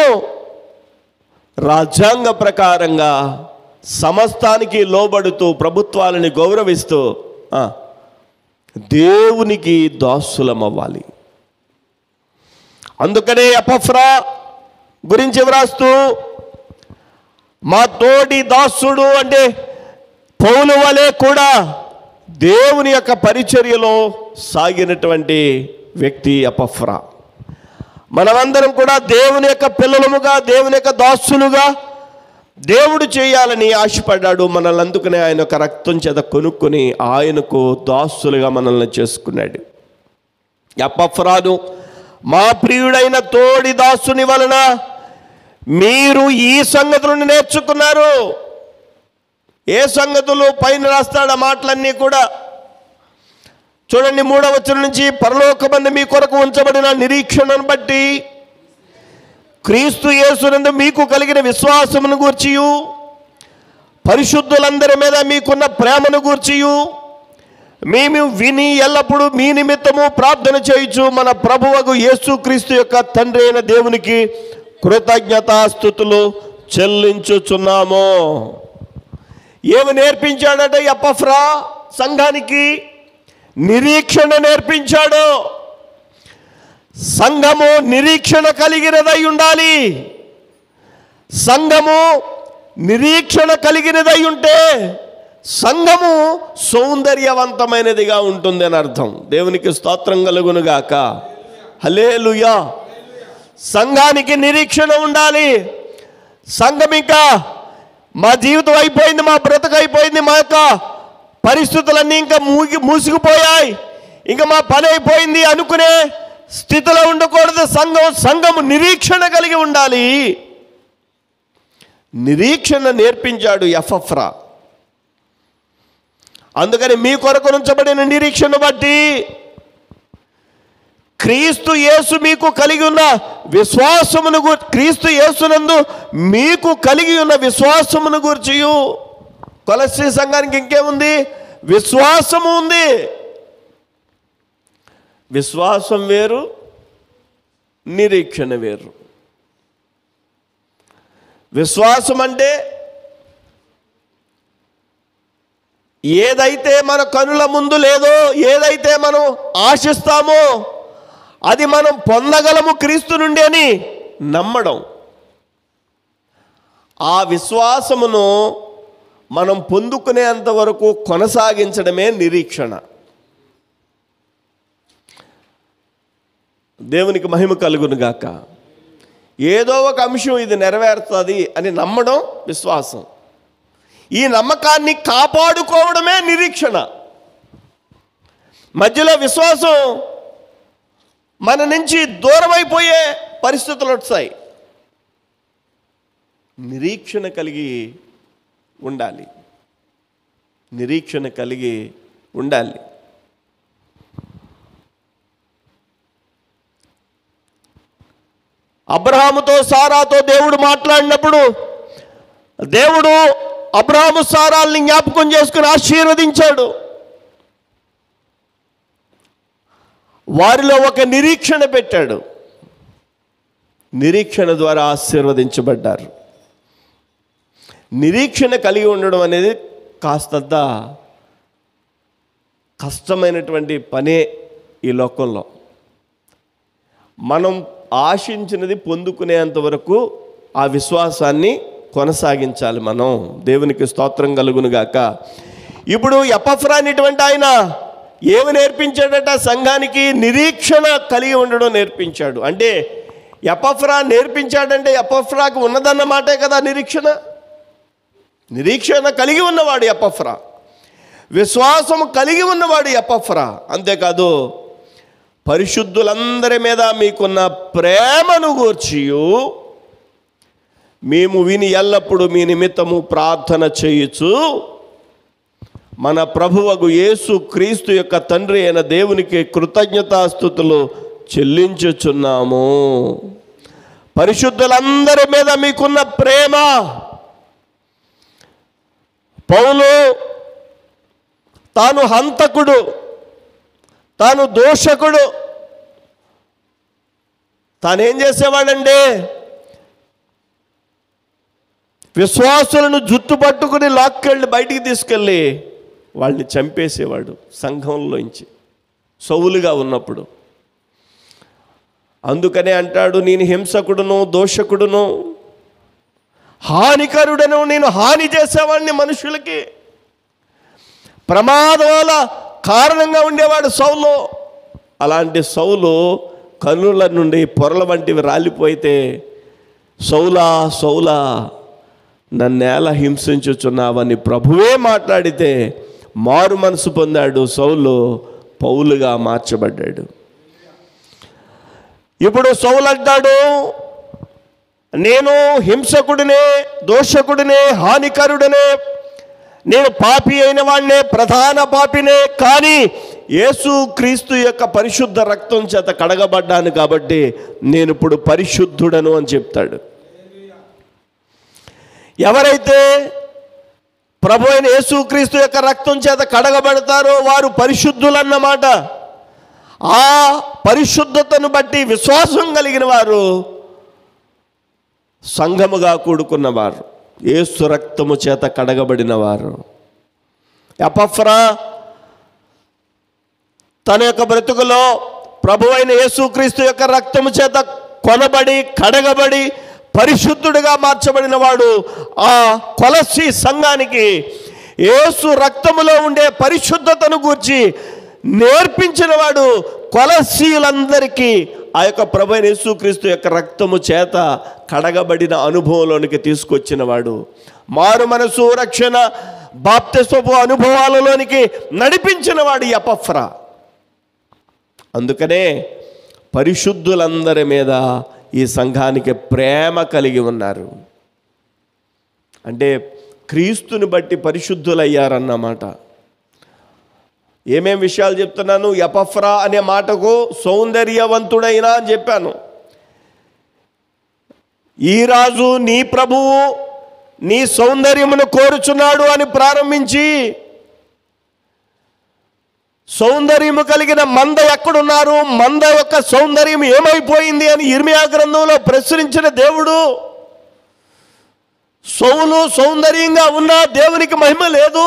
రాజ్యాంగ ప్రకారంగా సమస్తానికి లోబడుతూ, ప్రభుత్వాలని గౌరవిస్తూ దేవునికి దాసులమవ్వాలి. అందుకనే ఎపఫ్రా గురించి వ్రాస్తూ, మా తోటి దాసుడు అంటే పౌలు వలె కూడా దేవుని యొక్క పరిచర్యలో సాగినటువంటి వ్యక్తి ఎపఫ్రా. మనమందరం కూడా దేవుని యొక్క పిల్లలముగా, దేవుని యొక్క దాసులుగా దేవుడు చేయాలని ఆశపడ్డాడు మనల్ని. అందుకనే ఆయన యొక్క రక్తం చేత కొనుక్కొని ఆయనకు దాసులుగా మనల్ని చేసుకున్నాడు. ఎపఫ్రాను మా ప్రియుడైన తోడి దాసుని వలన మీరు ఈ సంగతులను నేర్చుకున్నారు. ఏ సంగతులు? పైన రాస్తాడు ఆ మాటలన్నీ కూడా. చూడండి 3వ వచనం నుంచి, పరలోకమందు మీ కొరకు ఉంచబడిన నిరీక్షణను బట్టి క్రీస్తు యేసునందు మీకు కలిగిన విశ్వాసమును గూర్చియు, పరిశుద్ధులందరి మీద మీకున్న ప్రేమను గూర్చియు మేము విని ఎల్లప్పుడూ మీ నిమిత్తము ప్రార్థన చేయుచు మన ప్రభువగు యేసుక్రీస్తు యొక్క తండ్రి అయిన దేవునికి కృతజ్ఞతాస్తుతులు చెల్లించుచున్నాము. ఏమి నేర్పించాడట ఎపఫ్రా సంఘానికి? నిరీక్షణ నేర్పించాడు. సంఘము నిరీక్షణ కలిగినదై ఉండాలి. సంఘము నిరీక్షణ కలిగినదై ఉంటే సంఘము సౌందర్యవంతమైనదిగా ఉంటుంది అని అర్థం. దేవునికి స్తోత్రం కలుగునుగాక. హల్లెలూయా. సంఘానికి నిరీక్షణ ఉండాలి. సంఘం ఇంకా మా జీవితం అయిపోయింది, మా బ్రతుకు అయిపోయింది, మా యొక్క పరిస్థితులన్నీ ఇంకా మూసుకుపోయాయి, ఇంకా మా పని అయిపోయింది అనుకునే స్థితిలో ఉండకూడదు. సంఘము నిరీక్షణ కలిగి ఉండాలి. నిరీక్షణ నేర్పించాడు ఎపఫ్రా. అందుకని మీ కొరకు ఉంచబడిన నిరీక్షను బట్టి క్రీస్తు యేసు మీకు కలిగి ఉన్న విశ్వాసమును క్రీస్తు యేసునందు మీకు కలిగి ఉన్న విశ్వాసమును గూర్చియు. కొలస్సీ సంఘానికి ఇంకేముంది? విశ్వాసము ఉంది. విశ్వాసం వేరు, నిరీక్షణ వేరు. విశ్వాసం అంటే ఏదైతే మన కనుల ముందు లేదో, ఏదైతే మనం ఆశిస్తామో అది మనం పొందగలము క్రీస్తు నుండి అని నమ్మడం. ఆ విశ్వాసమును మనం పొందుకునేంత వరకు కొనసాగించడమే నిరీక్షణ. దేవునికి మహిమ కలుగును గాక. ఏదో ఒక అంశం ఇది నెరవేరుతుంది అని నమ్మడం విశ్వాసం. ఈ నమ్మకాన్ని కాపాడుకోవడమే నిరీక్షణ. మధ్యలో విశ్వాసం మన నుంచి దూరమైపోయే పరిస్థితులు వస్తాయి. నిరీక్షణ కలిగి ఉండాలి. నిరీక్షణ కలిగి ఉండాలి. అబ్రహాముతో సారాతో దేవుడు మాట్లాడినప్పుడు దేవుడు అబ్రహాము సారాల్ని జ్ఞాపకం చేసుకుని ఆశీర్వదించాడు. వారిలో ఒక నిరీక్షణ పెట్టాడు. నిరీక్షణ ద్వారా ఆశీర్వదించబడ్డారు. నిరీక్షణ కలిగి ఉండడం అనేది కాస్తంత కష్టమైనటువంటి పనే ఈ లోకంలో. మనం ఆశించినది పొందుకునేంత వరకు ఆ విశ్వాసాన్ని కొనసాగించాలి మనం. దేవునికి స్తోత్రం కలుగునుగాక. ఇప్పుడు ఎపఫ్రా అనేటువంటి ఆయన ఏమి నేర్పించాడట? సంఘానికి నిరీక్షణ కలిగి ఉండడం నేర్పించాడు. అంటే ఎపఫ్రా నేర్పించాడంటే ఎపఫ్రాకు ఉన్నదన్నమాటే కదా నిరీక్షణ. నిరీక్షణ కలిగి ఉన్నవాడు ఎపఫ్రా, విశ్వాసం కలిగి ఉన్నవాడు ఎపఫ్రా. అంతేకాదు పరిశుద్ధులందరి మీద మీకున్న ప్రేమను గూర్చియు మేము విని ఎల్లప్పుడూ మీ నిమిత్తము ప్రార్థన చేయొచ్చు. మన ప్రభువగు యేసు క్రీస్తు యొక్క తండ్రి అయిన దేవునికి కృతజ్ఞతాస్తుతులు చెల్లించుచున్నాము. పరిశుద్ధులందరి మీద మీకున్న ప్రేమ. పౌలు తాను హంతకుడు, తాను దోషకుడు, తానేం చేసేవాడంటే విశ్వాసులను జుట్టు పట్టుకుని లాక్కెళ్ళి బయటికి తీసుకెళ్ళి వాళ్ళని చంపేసేవాడు సంఘంలోంచి సౌలుగా ఉన్నప్పుడు. అందుకనే అంటాడు, నేను హింసకుడును, దోషకుడును, హానికరుడను, నేను హాని చేసేవాడిని మనుషులకి. ప్రమాదాల కారణంగా ఉండేవాడు సౌలు. అలాంటి సౌలు కన్నుల నుండి పొరల వంటివి రాలిపోయితే, సౌలా సౌలా నన్నేలా హింసించుచున్నావని ప్రభువే మాట్లాడితే మారు మనసు పొందాడు సౌలు, పౌలుగా మార్చబడ్డాడు. ఇప్పుడు సౌలు అంటాడు, నేను హింసకుడినే, దోషకుడినే, హానికరుడనే, నేను పాపి అయిన వాడినే, ప్రధాన పాపినే, కానీ యేసు క్రీస్తు యొక్క పరిశుద్ధ రక్తం చేత కడగబడ్డాను కాబట్టి నేను ఇప్పుడు పరిశుద్ధుడను అని చెప్తాడు. ఎవరైతే ప్రభు అయిన యేసుక్రీస్తు యొక్క రక్తం చేత కడగబడతారో వారు పరిశుద్ధులన్నమాట. ఆ పరిశుద్ధతను బట్టి విశ్వాసం కలిగిన వారు సంఘముగా కూడుకున్నవారు, యేసు రక్తము చేత కడగబడిన వారు. ఎపఫ్రా తన యొక్క బ్రతుకులో ప్రభు అయిన యేసుక్రీస్తు యొక్క రక్తము చేత కొనబడి కడగబడి పరిశుద్ధుడిగా మార్చబడిన వాడు. ఆ కొలస్సీ సంఘానికి యేసు రక్తములో ఉండే పరిశుద్ధతను గూర్చి నేర్పించిన వాడు. కొలస్సీలందరికీ ఆ యొక్క ప్రభు అయిన యేసుక్రీస్తు యొక్క రక్తము చేత కడగబడిన అనుభవంలోనికి తీసుకొచ్చిన వాడు. మారు మనసు, రక్షణ, బాప్తిస్మపు అనుభవాలలోనికి నడిపించిన వాడు ఎపఫ్రా. అందుకనే పరిశుద్ధులందరి మీద ఈ సంఘానికి ప్రేమ కలిగి ఉన్నారు. అంటే క్రీస్తుని బట్టి పరిశుద్ధులయ్యారన్నమాట. ఏమేం విషయాలు చెప్తున్నాను? ఎపఫ్రా అనే మాటకు సౌందర్యవంతుడైన అని చెప్పాను. ఈ రాజు నీ ప్రభువు నీ సౌందర్యమును కోరుచున్నాడు అని ప్రారంభించి, సౌందర్యము కలిగిన మంద ఎక్కడున్నారు, మంద యొక్క సౌందర్యం ఏమైపోయింది అని ఇర్మియా గ్రంథంలో ప్రశ్నించిన దేవుడు, సౌలు సౌందర్యంగా ఉన్నా దేవునికి మహిమ లేదు,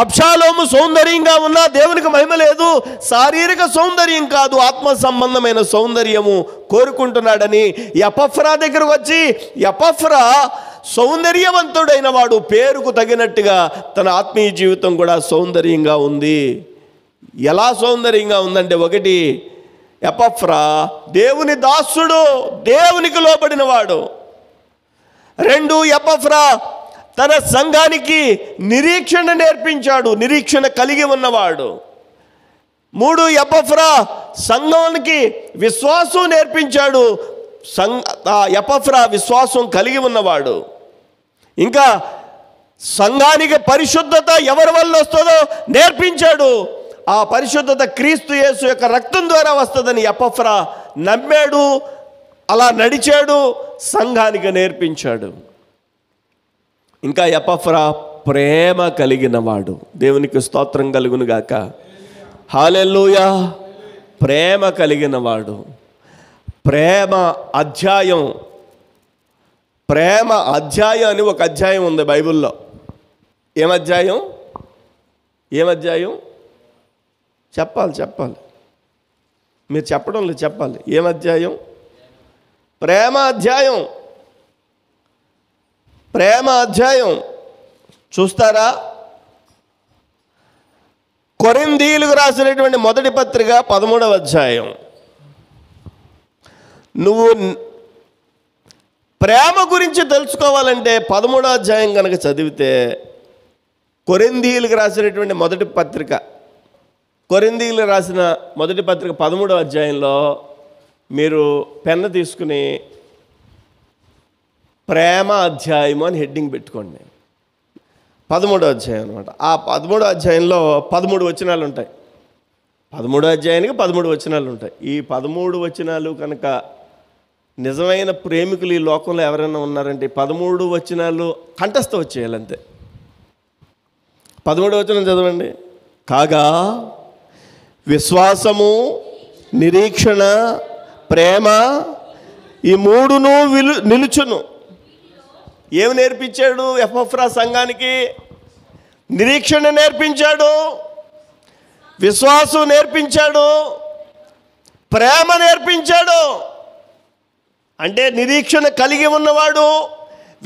అబ్షాలోము సౌందర్యంగా ఉన్నా దేవునికి మహిమ లేదు, శారీరక సౌందర్యం కాదు, ఆత్మ సంబంధమైన సౌందర్యము కోరుకుంటున్నాడని ఎపఫ్రా దగ్గరకు వచ్చి, ఎపఫ్రా సౌందర్యవంతుడైన వాడు, పేరుకు తగినట్టుగా తన ఆత్మీయ జీవితం కూడా సౌందర్యంగా ఉంది. ఎలా సౌందర్యంగా ఉందంటే, ఒకటి, ఎపఫ్రా దేవుని దాసుడు, దేవునికి లోబడిన వాడు. రెండు, ఎపఫ్రా తన సంఘానికి నిరీక్షణ నేర్పించాడు, నిరీక్షణ కలిగి ఉన్నవాడు. మూడు, ఎపఫ్రా సంఘానికి విశ్వాసం నేర్పించాడు, ఎపఫ్రా విశ్వాసం కలిగి ఉన్నవాడు. ఇంకా సంఘానికి పరిశుద్ధత ఎవరి వల్ల వస్తుందో నేర్పించాడు. ఆ పరిశుద్ధత క్రీస్తు యేసు యొక్క రక్తం ద్వారా వస్తుందని ఎపఫ్రా నమ్మాడు, అలా నడిచాడు, సంఘానికి నేర్పించాడు. ఇంకా ఎపఫ్రా ప్రేమ కలిగిన వాడు. దేవునికి స్తోత్రం కలుగును గాక. హల్లెలూయా. ప్రేమ కలిగిన వాడు. ప్రేమ అధ్యాయం అని ఒక అధ్యాయం ఉంది బైబిల్లో. ఏమధ్యాయం? చెప్పాలి మీరు చెప్పడం లేదు, చెప్పాలి. ఏమధ్యాయం? ప్రేమ అధ్యాయం చూస్తారా? కొరింథీయులకు రాసినటువంటి మొదటి పత్రిక 13వ అధ్యాయం. నువ్వు ప్రేమ గురించి తెలుసుకోవాలంటే 13వ అధ్యాయం కనుక చదివితే, కొరింథీయులకు రాసినటువంటి మొదటి పత్రిక, కొరింథీయులకు రాసిన మొదటి పత్రిక 13వ అధ్యాయంలో మీరు పెన్ను తీసుకుని ప్రేమ అధ్యాయము అని హెడ్డింగ్ పెట్టుకోండి. 13వ అధ్యాయం అనమాట. ఆ 13వ అధ్యాయంలో 13 వచనాలు ఉంటాయి. 13వ అధ్యాయానికి 13 వచనాలు ఉంటాయి. ఈ 13 వచనాలు కనుక నిజమైన ప్రేమికులు ఈ లోకంలో ఎవరైనా ఉన్నారంటే 13 వచనాలు కంఠస్థ వచ్చేయాలంతే. 13వ వచనం చదవండి. కాగా విశ్వాసము, నిరీక్షణ, ప్రేమ ఈ మూడును నిలుచును. ఏమి నేర్పించాడు ఎపఫ్రా సంఘానికి? నిరీక్షణ నేర్పించాడు, విశ్వాసం నేర్పించాడు, ప్రేమ నేర్పించాడు. అంటే నిరీక్షణ కలిగి ఉన్నవాడు,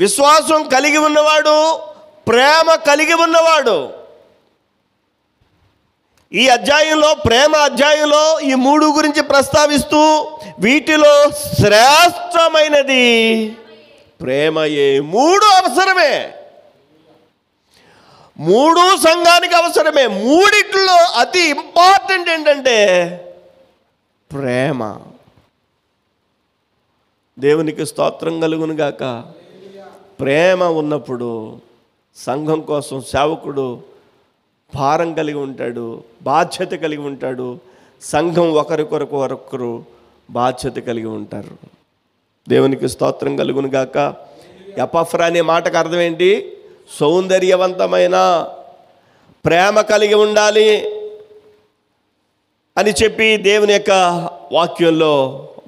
విశ్వాసం కలిగి ఉన్నవాడు, ప్రేమ కలిగి ఉన్నవాడు. ఈ అధ్యాయంలో, ప్రేమ అధ్యాయంలో ఈ మూడు గురించి ప్రస్తావిస్తూ, వీటిలో శ్రేష్టమైనది ప్రేమయే. మూడు అవసరమే, మూడు సంఘానికి అవసరమే. మూడిట్లో అతి ఇంపార్టెంట్ ఏంటంటే ప్రేమ. దేవునికి స్తోత్రం కలుగును గాక. ప్రేమ ఉన్నప్పుడు సంఘం కోసం సేవకుడు భారం కలిగి ఉంటాడు, బాధ్యత కలిగి ఉంటాడు. సంఘం ఒకరికొరకు బాధ్యత కలిగి ఉంటారు. దేవునికి స్తోత్రం కలుగును గాక. ఎపఫ్రా అనే మాటకు అర్థం ఏంటి? సౌందర్యవంతమైన ప్రేమ కలిగి ఉండాలి అని చెప్పి దేవుని యొక్క వాక్యంలో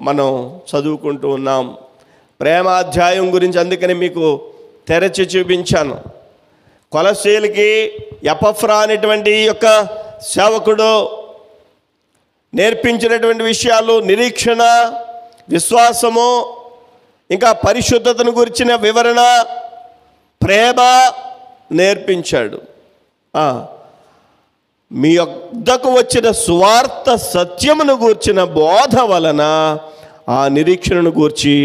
మనం చదువుకుంటూ ఉన్నాం. ప్రేమ అధ్యాయం గురించి అందుకని మీకు తెరచి చూపించాను. కొలస్సీలకి ఎపఫ్రా అనేటువంటి యొక్క సేవకుడు నేర్పించినటువంటి విషయాలు నిరీక్షణ, విశ్వాసము, ఇంకా పరిశుద్ధతను గురించిన వివరణ, ప్రేమ నేర్పించాడు. మీ యొద్దకు వచ్చిన సువార్త సత్యమును గూర్చిన బోధ వలన ఆ నిరీక్షణను గూర్చి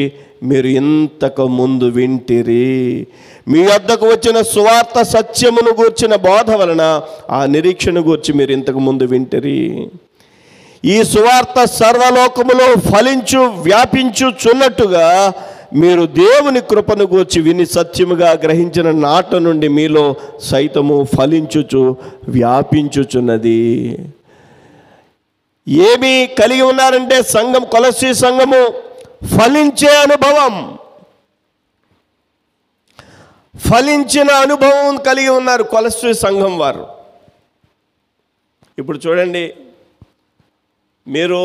మీరు ఇంతకు ముందు వింటిరి. మీ యొద్దకు వచ్చిన సువార్త సత్యమును గూర్చిన బోధ వలన ఆ నిరీక్షణ గూర్చి మీరు ఇంతకు ముందు వింటిరి. ఈ సువార్త సర్వలోకములో ఫలించు వ్యాపించుచున్నట్టుగా మీరు దేవుని కృపను గూర్చి విని సత్యముగా గ్రహించిన నాట నుండి మీలో సైతము ఫలించుచు వ్యాపించుచున్నది. ఏమి కలిగి ఉన్నారంటే సంఘం, కొలస్సీ సంఘము ఫలించే అనుభవం, ఫలించిన అనుభవం కలిగి ఉన్నారు కొలస్సీ సంఘం వారు. ఇప్పుడు చూడండి, మీరు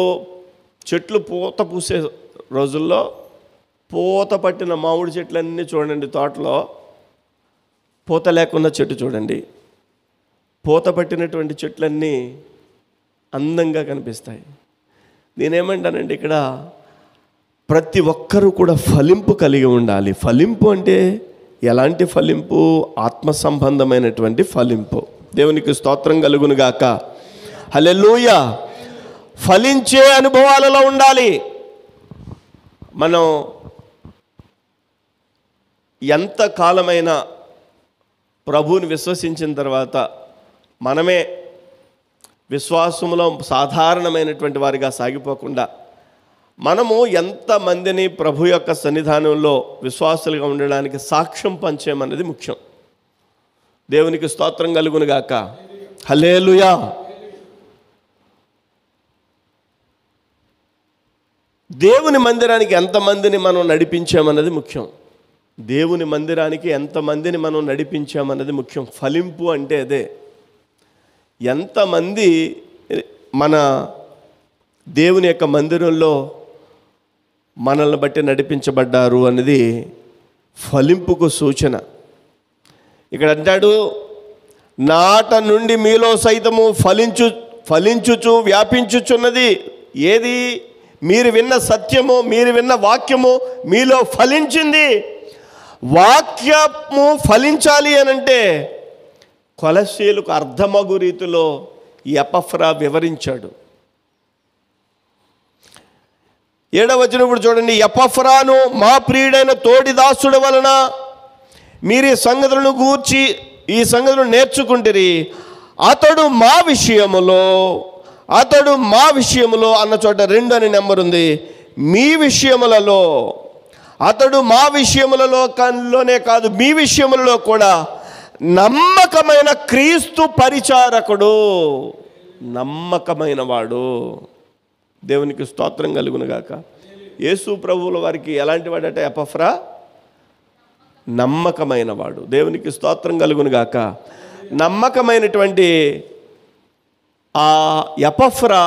చెట్లు పూత పూసే రోజుల్లో పూత పట్టిన మామిడి చెట్లన్నీ చూడండి, తోటలో పూత లేకున్న చెట్టు చూడండి, పూత పట్టినటువంటి చెట్లన్నీ అందంగా కనిపిస్తాయి. నేనేమంటానండి, ఇక్కడ ప్రతి ఒక్కరూ కూడా ఫలింపు కలిగి ఉండాలి. ఫలింపు అంటే ఎలాంటి ఫలింపు? ఆత్మ సంబంధమైనటువంటి ఫలింపు. దేవునికి స్తోత్రం కలుగును గాక. హల్లెలూయా. ఫలించే అనుభవాలలో ఉండాలి. మనం ఎంత కాలమైనా ప్రభువుని విశ్వసించిన తర్వాత మనమే విశ్వాసములో సాధారణమైనటువంటి వారిగా సాగిపోకుండా మనము ఎంతమందిని ప్రభు యొక్క సన్నిధానంలో విశ్వాసులుగా ఉండడానికి సాక్ష్యం పంచేమన్నది ముఖ్యం. దేవునికి స్తోత్రం కలుగును గాక. హల్లెలూయా. దేవుని మందిరానికి ఎంతమందిని మనం నడిపించామన్నది ముఖ్యం. దేవుని మందిరానికి ఎంతమందిని మనం నడిపించామన్నది ముఖ్యం. ఫలింపు అంటే అదే. ఎంతమంది మన దేవుని యొక్క మందిరంలో మనల్ని బట్టి నడిపించబడ్డారు అన్నది ఫలింపుకు సూచన. ఇక్కడ అంటాడు, నాట నుండి మీలో సైతము ఫలించుచు వ్యాపించుచున్నది. ఏది? మీరు విన్న సత్యము, మీరు విన్న వాక్యము మీలో ఫలించింది. వాక్యము ఫలించాలి అనంటే కొలస్సీలకు అర్థమగు రీతిలో ఎపఫ్రా వివరించాడు. 7వ వచనం ఇప్పుడు చూడండి. ఎపఫ్రాను మా ప్రియుడైన తోడి దాసుడు వలన మీరు ఈ సంగతులను నేర్చుకుంటారు. అతడు మా విషయములో అన్న చోట 2 అని నెంబర్ ఉంది. మీ విషయములలో, అతడు మా విషయములలోనే కాదు మీ విషయములలో కూడా నమ్మకమైన క్రీస్తు పరిచారకుడు, నమ్మకమైన వాడు. దేవునికి స్తోత్రం కలుగును గాక. యేసు ప్రభువుల వారికి ఎలాంటి వాడట? ఎపఫ్రా నమ్మకమైన వాడు. దేవునికి స్తోత్రం కలుగును గాక. నమ్మకమైనటువంటి ఆ ఎపఫ్రా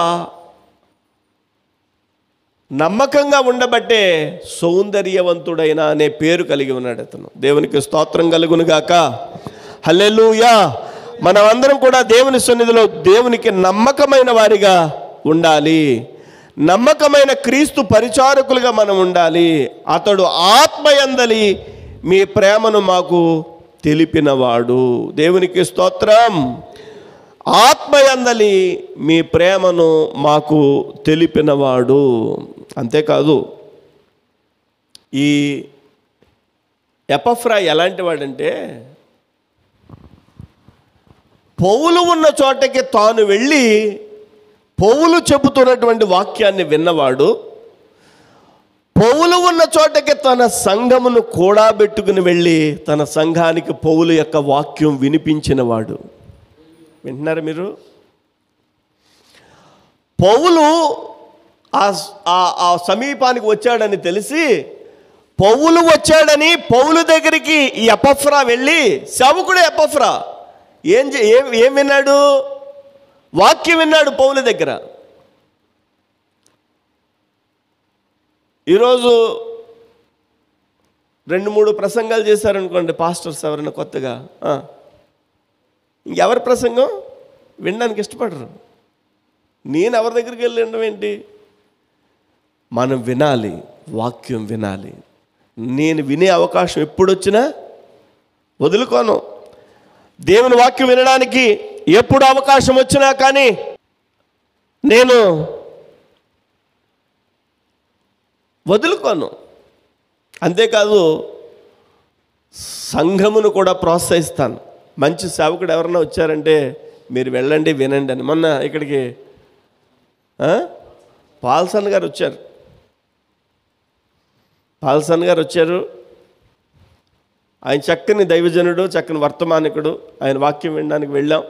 నమ్మకంగా ఉండబట్టే సౌందర్యవంతుడైన అనే పేరు కలిగి ఉన్నాడు అతను. దేవునికి స్తోత్రం కలుగును గాక. హల్లెలూయా. మనం అందరం కూడా దేవుని సన్నిధిలో దేవునికి నమ్మకమైన వారిగా ఉండాలి. నమ్మకమైన క్రీస్తు పరిచారకులుగా మనం ఉండాలి. అతడు ఆత్మయందలి మీ ప్రేమను మాకు తెలిపినవాడు. దేవునికి స్తోత్రం. ఆత్మయందలి మీ ప్రేమను మాకు తెలిపినవాడు. అంతేకాదు, ఈ ఎపఫ్రా ఎలాంటి వాడంటే, పౌలు ఉన్న చోటకి తాను వెళ్ళి పౌలు చెబుతున్నటువంటి వాక్యాన్ని విన్నవాడు. పౌలు ఉన్న చోటకి తన సంఘమును కూడబెట్టుకుని వెళ్ళి తన సంఘానికి పౌలు యొక్క వాక్యం వినిపించినవాడు. వింటున్నారు మీరు? పౌలు ఆ సమీపానికి వచ్చాడని తెలిసి, పౌలు వచ్చాడని పౌలు దగ్గరికి ఈ ఎపఫ్రా వెళ్ళి, సేవకుడు ఎపఫ్రా ఏం విన్నాడు? వాక్యం విన్నాడు పౌలు దగ్గర. ఈరోజు 2-3 ప్రసంగాలు చేశారనుకోండి పాస్టర్స్ ఎవరైనా కొత్తగా, ఇంకెవరి ప్రసంగం వినడానికి ఇష్టపడరు. నేను ఎవరి దగ్గరికి వెళ్ళి వినడం ఏంటి? మనం వినాలి, వాక్యం వినాలి. నేను వినే అవకాశం ఎప్పుడొచ్చినా వదులుకోను. దేవుని వాక్యం వినడానికి ఎప్పుడు అవకాశం వచ్చినా కానీ నేను వదులుకోను. అంతేకాదు, సంఘమును కూడా ప్రోత్సహిస్తాను. మంచి సేవకుడు ఎవరైనా వచ్చారంటే మీరు వెళ్ళండి, వినండి అని. మొన్న ఇక్కడికి పాల్సన్ గారు వచ్చారు. పాల్సన్ గారు వచ్చారు. ఆయన చక్కని దైవజనుడు, చక్కని వర్తమానికుడు. ఆయన వాక్యం వినడానికి వెళ్ళాం.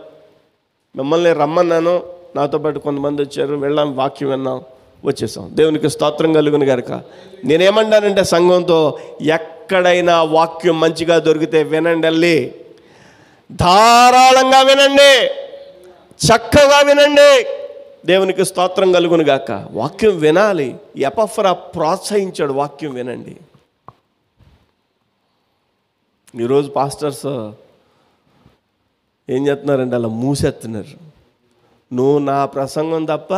మిమ్మల్ని రమ్మన్నాను, నాతో పాటు కొంతమంది వచ్చారు, వెళ్ళాం, వాక్యం విన్నాం, వచ్చేసాం. దేవునికి స్తోత్రం కలుగును గాక. నేనేమన్నానంటే సంఘంతో, ఎక్కడైనా వాక్యం మంచిగా దొరికితే వినండి, వెళ్ళి ధారాళంగా వినండి, చక్కగా వినండి. దేవునికి స్తోత్రం కలుగును గాక. వాక్యం వినాలి. ఎపఫ్రా ప్రోత్సహించాడు, వాక్యం వినండి. ఈరోజు పాస్టర్స్ ఏం చేస్తున్నారంటే అలా మూసేస్తున్నారు. నువ్వు నా ప్రసంగం తప్ప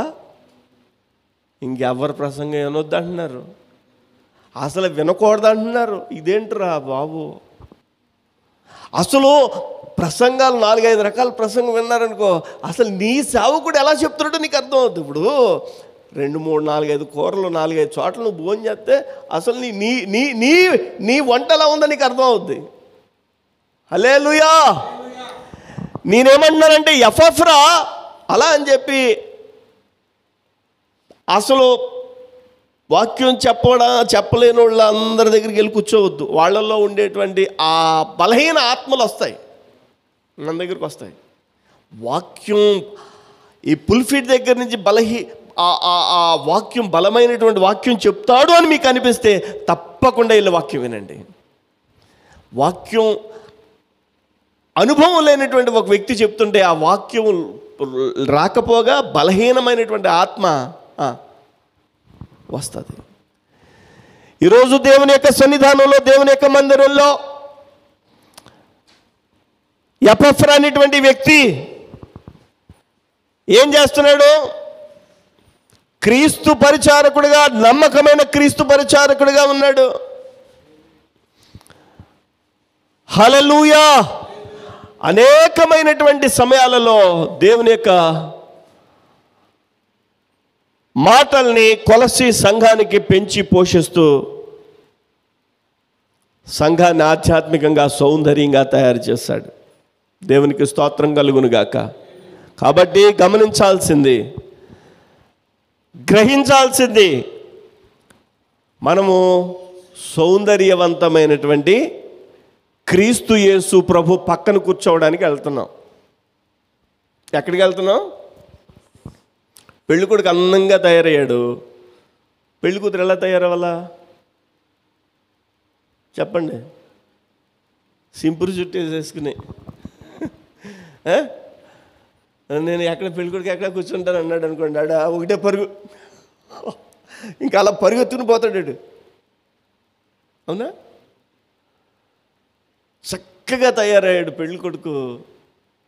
ఇంకెవరి ప్రసంగం వినొద్దు అంటున్నారు, అసలు వినకూడదు అంటున్నారు. ఇదేంట్రా బాబు? అసలు ప్రసంగాలు 4-5 రకాల ప్రసంగం విన్నారనుకో, అసలు నీ సేవకుడు ఎలా చెప్తున్నాడో నీకు అర్థమవుతుంది. ఇప్పుడు 2, 3, 4, 5 కూరలు 4-5 చోట్ల నువ్వు భోజనం చేస్తే అసలు నీ నీ నీ నీ వంట ఎలా ఉందో నీకు అర్థమవుద్ది. హల్లెలూయా. నేనేమన్నానంటే ఎపఫ్రా అలా అని చెప్పి అసలు వాక్యం చెప్పలేని వాళ్ళ అందరి దగ్గరికి వెళ్ళి కూర్చోవద్దు. వాళ్ళల్లో ఉండేటువంటి ఆ బలహీన ఆత్మలు వస్తాయి, మన దగ్గరికి వస్తాయి. వాక్యం ఈ పుల్ఫిట్ దగ్గర నుంచి ఆ వాక్యం బలమైనటువంటి వాక్యం చెప్తాడు అని మీకు అనిపిస్తే తప్పకుండా వెళ్ళి వాక్యం వినండి. వాక్యం అనుభవం లేనటువంటి ఒక వ్యక్తి చెప్తుంటే ఆ వాక్యం రాకపోగా బలహీనమైనటువంటి ఆత్మ వస్తుంది. ఈరోజు దేవుని యొక్క సన్నిధానంలో, దేవుని యొక్క మందిరంలో ఎపఫ్రా అనేటువంటి వ్యక్తి ఏం చేస్తున్నాడు? క్రీస్తు పరిచారకుడిగా, నమ్మకమైన క్రీస్తు పరిచారకుడిగా ఉన్నాడు. హల్లెలూయా. అనేకమైనటువంటి సమయాలలో దేవుని యొక్క మాటల్ని కొలసి సంఘానికి పెంచి పోషిస్తూ సంఘాన్ని ఆధ్యాత్మికంగా సౌందర్యంగా తయారు చేశాడు. దేవునికి స్తోత్రం కలుగును గాక. కాబట్టి గమనించాల్సింది, గ్రహించాల్సింది, మనము సౌందర్యవంతమైనటువంటి క్రీస్తు యేసు ప్రభు పక్కన కూర్చోవడానికి వెళ్తున్నాం. ఎక్కడికి వెళ్తున్నాం? పెళ్ళికొడుకు అందంగా తయారయ్యాడు, పెళ్లి కూతురు ఎలా తయారవ్వాలా చెప్పండి? సింపుల్ చుట్టూ వేసేసుకుని నేను ఎక్కడ పెళ్ళికొడుకు ఎక్కడ కూర్చుంటాను అన్నాడు అనుకోండి, ఆడ ఒకటే పరుగు, ఇంకా అలా పరుగెత్తుకుని పోతాడు. అవునా? చక్కగా తయారయ్యాడు పెళ్ళి కొడుకు,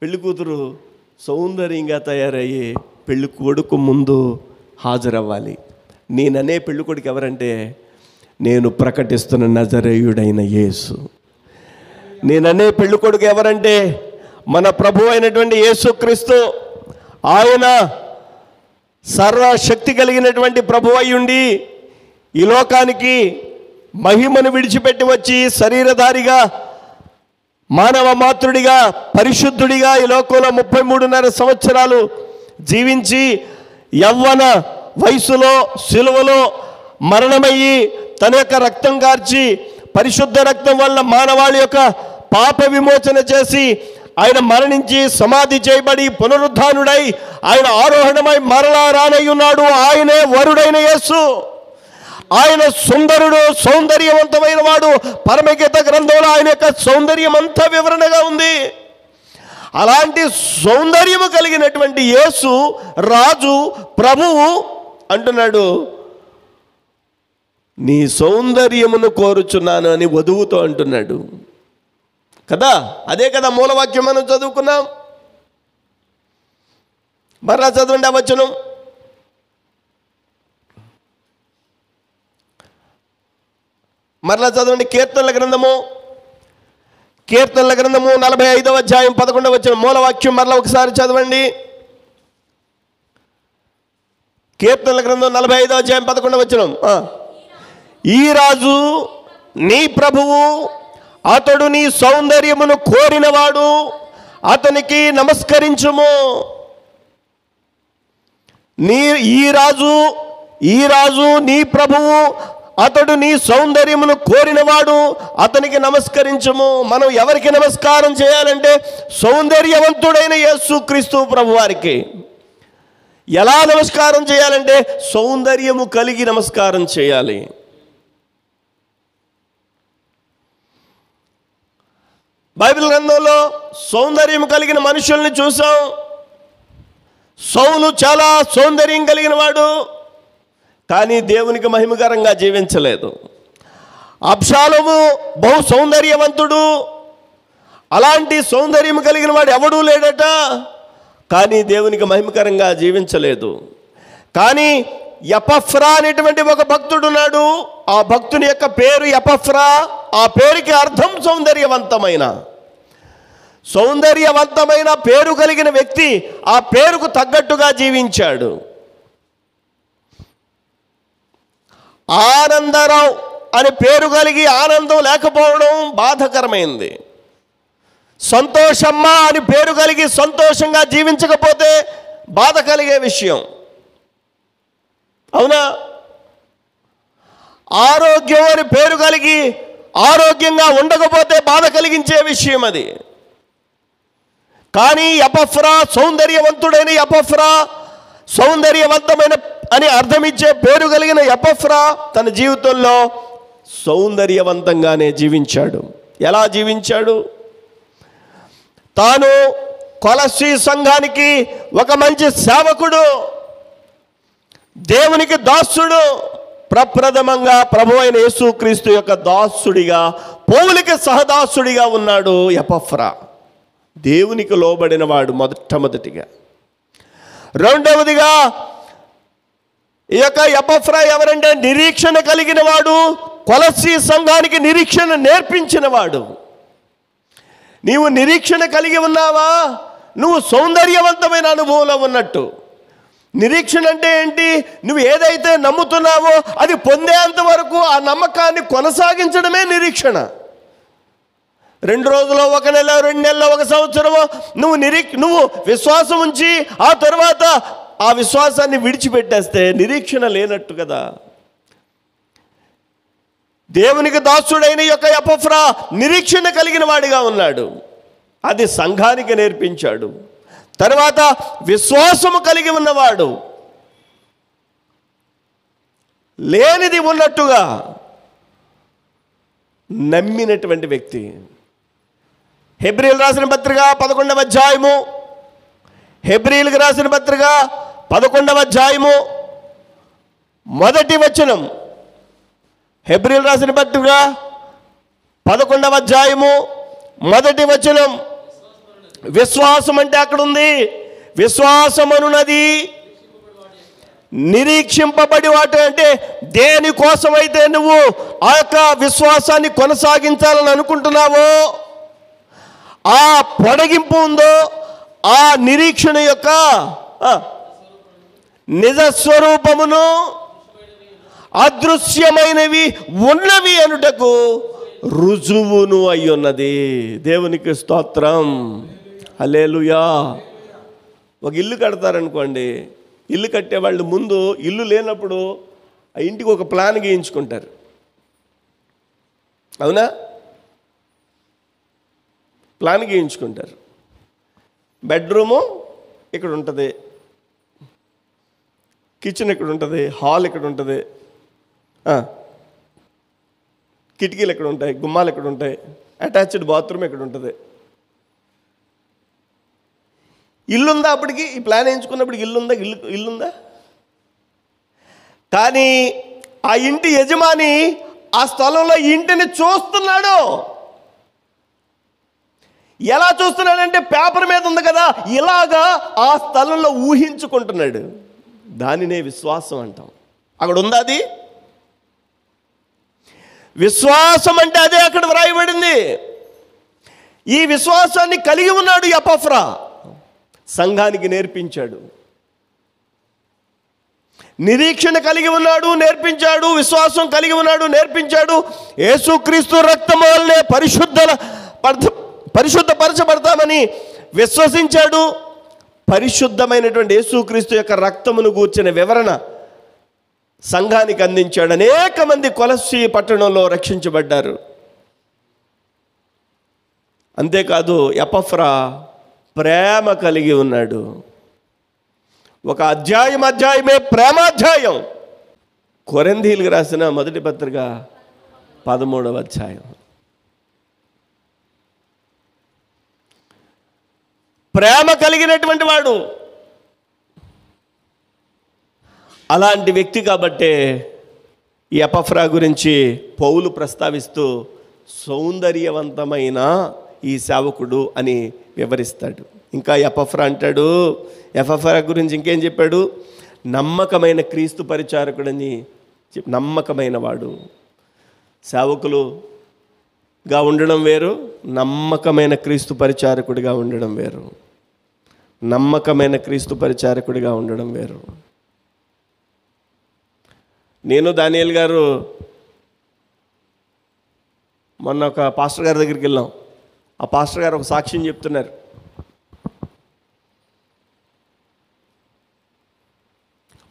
పెళ్ళి కూతురు సౌందర్యంగా తయారయ్యి పెళ్ళి కొడుకు ముందు హాజరవ్వాలి. నేననే పెళ్ళి కొడుకు ఎవరంటే, నేను ప్రకటిస్తున్న నజరేయుడైన యేసు. నేననే పెళ్ళి కొడుకు ఎవరంటే, మన ప్రభు అయినటువంటి యేసుక్రీస్తు. ఆయన సర్వశక్తి కలిగినటువంటి ప్రభు అయ్యుండి ఈ లోకానికి మహిమను విడిచిపెట్టి వచ్చి శరీరధారిగా, మానవ మాతృడిగా, పరిశుద్ధుడిగా ఈ లోకంలో 33.5 సంవత్సరాలు జీవించి యవ్వన వయసులో సిలువలో మరణమయ్యి తన యొక్క రక్తం కార్చి, పరిశుద్ధ రక్తం వల్ల మానవాళి యొక్క పాప విమోచన చేసి ఆయన మరణించి సమాధి చేయబడి పునరుద్ధానుడై ఆయన ఆరోహణమై మరలా రానయ్యున్నాడు. ఆయనే వరుడైన యేసు. ఆయన సుందరుడు, సౌందర్యవంతమైన వాడు. పరమగీత గ్రంథంలో ఆయన యొక్క సౌందర్యం అంతా వివరణగా ఉంది. అలాంటి సౌందర్యము కలిగినటువంటి యేసు రాజు, ప్రభువు అంటున్నాడు, నీ సౌందర్యమును కోరుచున్నాను అని వధువుతో అంటున్నాడు కదా. అదే కదా మూలవాక్యం మనం చదువుకున్నాం. మరలా చదవండి ఆ వచనం. మరలా చదవండి. కీర్తనల గ్రంథము 45వ అధ్యాయం 11వ వచనం మూలవాక్యం. మరలా ఒకసారి చదవండి. కీర్తనల గ్రంథం 45వ అధ్యాయం 11వ వచనం. ఈ రాజు నీ ప్రభువు, అతడు నీ సౌందర్యమును కోరినవాడు, అతనికి నమస్కరించుము. ఈ రాజు నీ ప్రభువు, అతడు నీ సౌందర్యమును కోరినవాడు, అతనికి నమస్కరించము. మనం ఎవరికి నమస్కారం చేయాలంటే సౌందర్యవంతుడైన యేసుక్రీస్తు ప్రభువారికి. ఎలా నమస్కారం చేయాలంటే సౌందర్యము కలిగి నమస్కారం చేయాలి. బైబిల్ గ్రంథంలో సౌందర్యం కలిగిన మనుషుల్ని చూసాం. సౌలు చాలా సౌందర్యం కలిగిన వాడు, కానీ దేవునికి మహిమకరంగా జీవించలేదు. అబ్షాలోము బహు సౌందర్యవంతుడు, అలాంటి సౌందర్యం కలిగిన వాడు ఎవడూ లేడట, కానీ దేవునికి మహిమకరంగా జీవించలేదు. కానీ ఎపఫ్రా అనేటువంటి ఒక భక్తుడు ఉన్నాడు. ఆ భక్తుని యొక్క పేరు ఎపఫ్రా. ఆ పేరుకి అర్థం సౌందర్యవంతమైన పేరు కలిగిన వ్యక్తి ఆ పేరుకు తగ్గట్టుగా జీవించాడు. ఆనందరావు అని పేరు కలిగి ఆనందం లేకపోవడం బాధకరమైంది. సంతోషమ్మ అని పేరు కలిగి సంతోషంగా జీవించకపోతే బాధ కలిగే విషయం. అవునా? ఆరోగ్యం అని పేరు కలిగి ఆరోగ్యంగా ఉండకపోతే బాధ కలిగించే విషయం అది. కానీ ఎపఫ్రా, సౌందర్యవంతుడైన ఎపఫ్రా, సౌందర్యవంతమైన అని అర్థమిచ్చే పేరు కలిగిన ఎపఫ్రా తన జీవితంలో సౌందర్యవంతంగానే జీవించాడు. ఎలా జీవించాడు? తాను కొలస్సీ సంఘానికి ఒక మంచి సేవకుడు, దేవునికి దాసుడు, ప్రప్రథమంగా ప్రభు అయిన యేసుక్రీస్తు యొక్క దాసుడిగా, పౌలుకి సహదాసుడిగా ఉన్నాడు ఎపఫ్రా. దేవునికి లోబడిన వాడు మొట్టమొదటిగా. రెండవదిగా ఈ యొక్క ఎపఫ్రా ఎవరంటే నిరీక్షణ కలిగిన వాడు, కొలస్సీ సంఘానికి నిరీక్షణ నేర్పించిన వాడు. నీవు నిరీక్షణ కలిగి ఉన్నావా? నువ్వు సౌందర్యవంతమైన అనుభవంలో ఉన్నట్టు. నిరీక్షణ అంటే ఏంటి? నువ్వు ఏదైతే నమ్ముతున్నావో అది పొందేంత వరకు ఆ నమ్మకాన్ని కొనసాగించడమే నిరీక్షణ. 2 రోజులు, 1 నెల, 2 నెలలు, 1 సంవత్సరమో నువ్వు విశ్వాసం ఉంచి ఆ తర్వాత ఆ విశ్వాసాన్ని విడిచిపెట్టేస్తే నిరీక్షణ లేనట్టు కదా. దేవునికి దాసుడైన యొక్క ఎపఫ్రా నిరీక్షణ కలిగిన వాడిగా ఉన్నాడు. అది సంఘానికి నేర్పించాడు. తర్వాత విశ్వాసము కలిగి ఉన్నవాడు, లేనిది ఉన్నట్టుగా నమ్మినటువంటి వ్యక్తి. హెబ్రీయులకు రాసిన పత్రిక 11వ అధ్యాయము, హెబ్రీయులకు రాసిన పత్రిక 11వ అధ్యాయము 1వ వచనం. హెబ్రీయులకు రాసిన పత్రిక 11వ అధ్యాయము 1వ వచనం. విశ్వాసం అంటే అక్కడ ఉంది. విశ్వాసమనున్నది నిరీక్షింపబడి వాటి అంటే దేనికోసమైతే నువ్వు ఆ యొక్క విశ్వాసాన్ని కొనసాగించాలని అనుకుంటున్నావో, ఆ పొడిగింపు ఉందో, ఆ నిరీక్షణ యొక్క నిజస్వరూపమును అదృశ్యమైనవి ఉన్నవి అనుటకు రుజువును అయ్యున్నది. దేవునికి స్తోత్రం. హల్లెలూయా. ఒక ఇల్లు కడతారనుకోండి, ఇల్లు కట్టేవాళ్ళు ముందు ఇల్లు లేనప్పుడు ఆ ఇంటికి ఒక ప్లాన్ గీయించుకుంటారు. అవునా? ప్లాన్ గీయించుకుంటారు. బెడ్రూము ఇక్కడ ఉంటుంది, కిచెన్ ఇక్కడ ఉంటుంది, హాల్ ఇక్కడ ఉంటుంది, కిటికీలు ఎక్కడ ఉంటాయి, గుమ్మాలు ఎక్కడ ఉంటాయి, అటాచ్డ్ బాత్రూమ్ ఎక్కడ ఉంటుంది. ఇల్లుందా అప్పటికి? ఈ ప్లాన్ వేయించుకున్నప్పటికి ఇల్లుందా? కానీ ఆ ఇంటి యజమాని ఆ స్థలంలో ఇంటిని చూస్తున్నాడు. ఎలా చూస్తున్నాడంటే పేపర్ మీద ఉంది కదా, ఇలాగా ఆ స్థలంలో ఊహించుకుంటున్నాడు. దానినే విశ్వాసం అంటాం. అక్కడ ఉందా అది? విశ్వాసం అంటే అదే అక్కడ వ్రాయబడింది. ఈ విశ్వాసాన్ని కలిగి ఉన్నాడు ఎపఫ్రా, సంఘానికి నేర్పించాడు. నిరీక్షణ కలిగి ఉన్నాడు, నేర్పించాడు. విశ్వాసం కలిగి ఉన్నాడు, నేర్పించాడు. యేసుక్రీస్తు రక్తము వల్లే పరిశుద్ధపరచబడతామని విశ్వసించాడు. పరిశుద్ధమైనటువంటి యేసుక్రీస్తు యొక్క రక్తమును గూర్చిన వివరణ సంఘానికి అందించాడు. అనేక మంది కొలస్సీ పట్టణంలో రక్షించబడ్డారు. అంతేకాదు ఎపఫ్రా ప్రేమ కలిగి ఉన్నాడు. ఒక అధ్యాయమే ప్రేమాధ్యాయం. కొరింథీయులకు రాసిన మొదటి పత్రిక 13వ అధ్యాయం. ప్రేమ కలిగినటువంటి వాడు. అలాంటి వ్యక్తి కాబట్టే ఈ ఎపఫ్రా గురించి పౌలు ప్రస్తావిస్తూ సౌందర్యవంతమైన ఈ సేవకుడు అని వివరిస్తాడు. ఇంకా ఎపఫ్రా అంటాడు, ఎపఫ్రా గురించి ఇంకేం చెప్పాడు? నమ్మకమైన క్రీస్తు పరిచారకుడని. నమ్మకమైన వాడు. సేవకులుగా ఉండడం వేరు, నమ్మకమైన క్రీస్తు పరిచారకుడిగా ఉండడం వేరు. నమ్మకమైన క్రీస్తు పరిచారకుడిగా ఉండడం వేరు. నేను దానియేల్ గారు మొన్న ఒక పాస్టర్ గారి దగ్గరికి వెళ్ళాం. ఆ పాస్టర్ గారు ఒక సాక్ష్యం చెప్తున్నారు.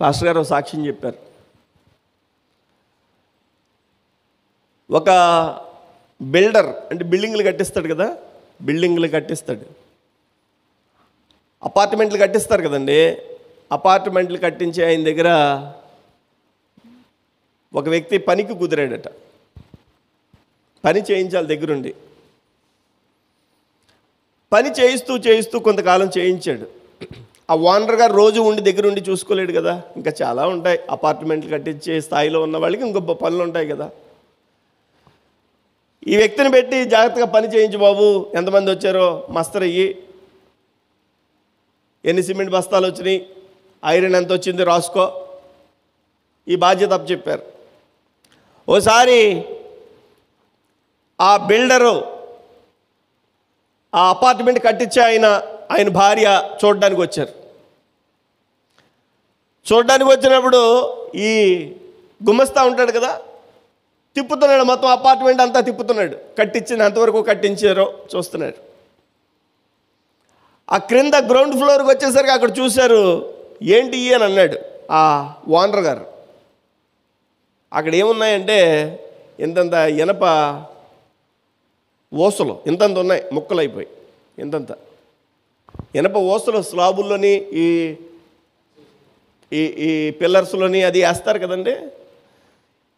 పాస్టర్ గారు ఒక సాక్ష్యం చెప్పారు. ఒక బిల్డర్, అంటే బిల్డింగ్లు కట్టిస్తాడు కదా, బిల్డింగ్లు కట్టిస్తాడు, అపార్ట్మెంట్లు కట్టిస్తారు కదండి. అపార్ట్మెంట్లు కట్టించి ఆయన దగ్గర ఒక వ్యక్తి పనికి కుదిరాడట. పని చేయించాలి దగ్గరుండి. పని చేయిస్తూ కొంతకాలం చేయించాడు. ఆ ఓనర్ గారు రోజు ఉండి దగ్గరుండి చూసుకోలేడు కదా. ఇంకా చాలా ఉంటాయి, అపార్ట్మెంట్లు కట్టించే స్థాయిలో ఉన్న వాళ్ళకి ఇంకో పనులు ఉంటాయి కదా. ఈ వ్యక్తిని పెట్టి జాగ్రత్తగా పని చేయించు బాబు, ఎంతమంది వచ్చారో మస్తరయ్యి, ఎన్ని సిమెంట్ బస్తాలు వచ్చినాయి, ఐరన్ ఎంత వచ్చింది రాసుకో, ఈ బాధ్యత అప్పచెప్పారు. ఓసారి ఆ బిల్డరు ఆ అపార్ట్మెంట్ కట్టించే ఆయన భార్య చూడడానికి వచ్చారు. చూడడానికి వచ్చినప్పుడు ఈ గుమస్తా ఉంటాడు కదా, తిప్పుతున్నాడు, మొత్తం అపార్ట్మెంట్ అంతా తిప్పుతున్నాడు. ఎంతవరకు కట్టించారో చూస్తున్నాడు. ఆ క్రింద గ్రౌండ్ ఫ్లోర్కి వచ్చేసరికి అక్కడ చూశారు. ఏంటి అని అన్నాడు ఆ ఓనర్ గారు. అక్కడ ఏమున్నాయంటే ఇంతంత ఇనప ఓసలు ఇంతంత ఉన్నాయి, ముక్కలు అయిపోయి ఇంతంత ఇనప ఓసలు స్లాబుల్లోని ఈ ఈ పిల్లర్స్లోని అది వేస్తారు కదండి.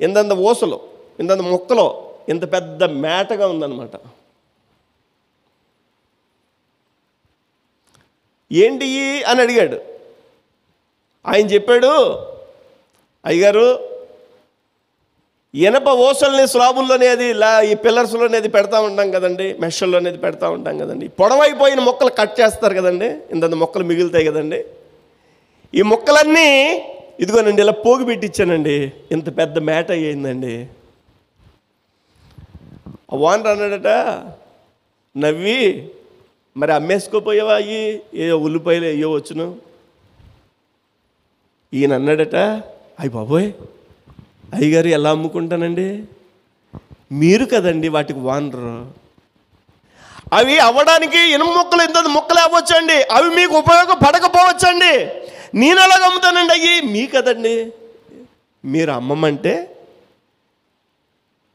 ఇంతంత ఓసలు, ఇంతంత ముక్కలు, ఇంత పెద్ద మేటగా ఉందన్నమాట. ఏంటి అని అడిగాడు. ఆయన చెప్పాడు, అయ్యగారు ఇనప ఓసల్ని స్లాబుల్లోనే అది ఈ పిల్లర్స్లోనే అది పెడతా ఉంటాం కదండి, మెషల్లోనేది పెడతా ఉంటాం కదండి. పొడవైపోయిన మొక్కలు కట్ చేస్తారు కదండి, ఇంత మొక్కలు మిగులుతాయి కదండి. ఈ మొక్కలన్నీ ఇదిగోనండి ఇలా పోగు పెట్టించానండి, ఇంత పెద్ద మేట అయ్యిందండి. ఆ ఓనర్ అన్నాడట నవ్వి, మరి అమ్మేసుకోపోయావా అయ్యి, ఏ ఉల్లిపాయలు అయ్యో వచ్చును. ఈయన అన్నాడట, అయ్యి బాబోయ్ అయ్యగారు ఎలా అమ్ముకుంటానండి, మీరు కదండి వాటికి ఓనరు. అవి అవ్వడానికి ఇనుము మొక్కలు ఇంత మొక్కలు అవ్వచ్చండి, అవి మీకు ఉపయోగపడకపోవచ్చండి, నేను ఎలాగ అమ్ముతానండి అయ్యి, మీ కదండి. మీరు అమ్మమంటే,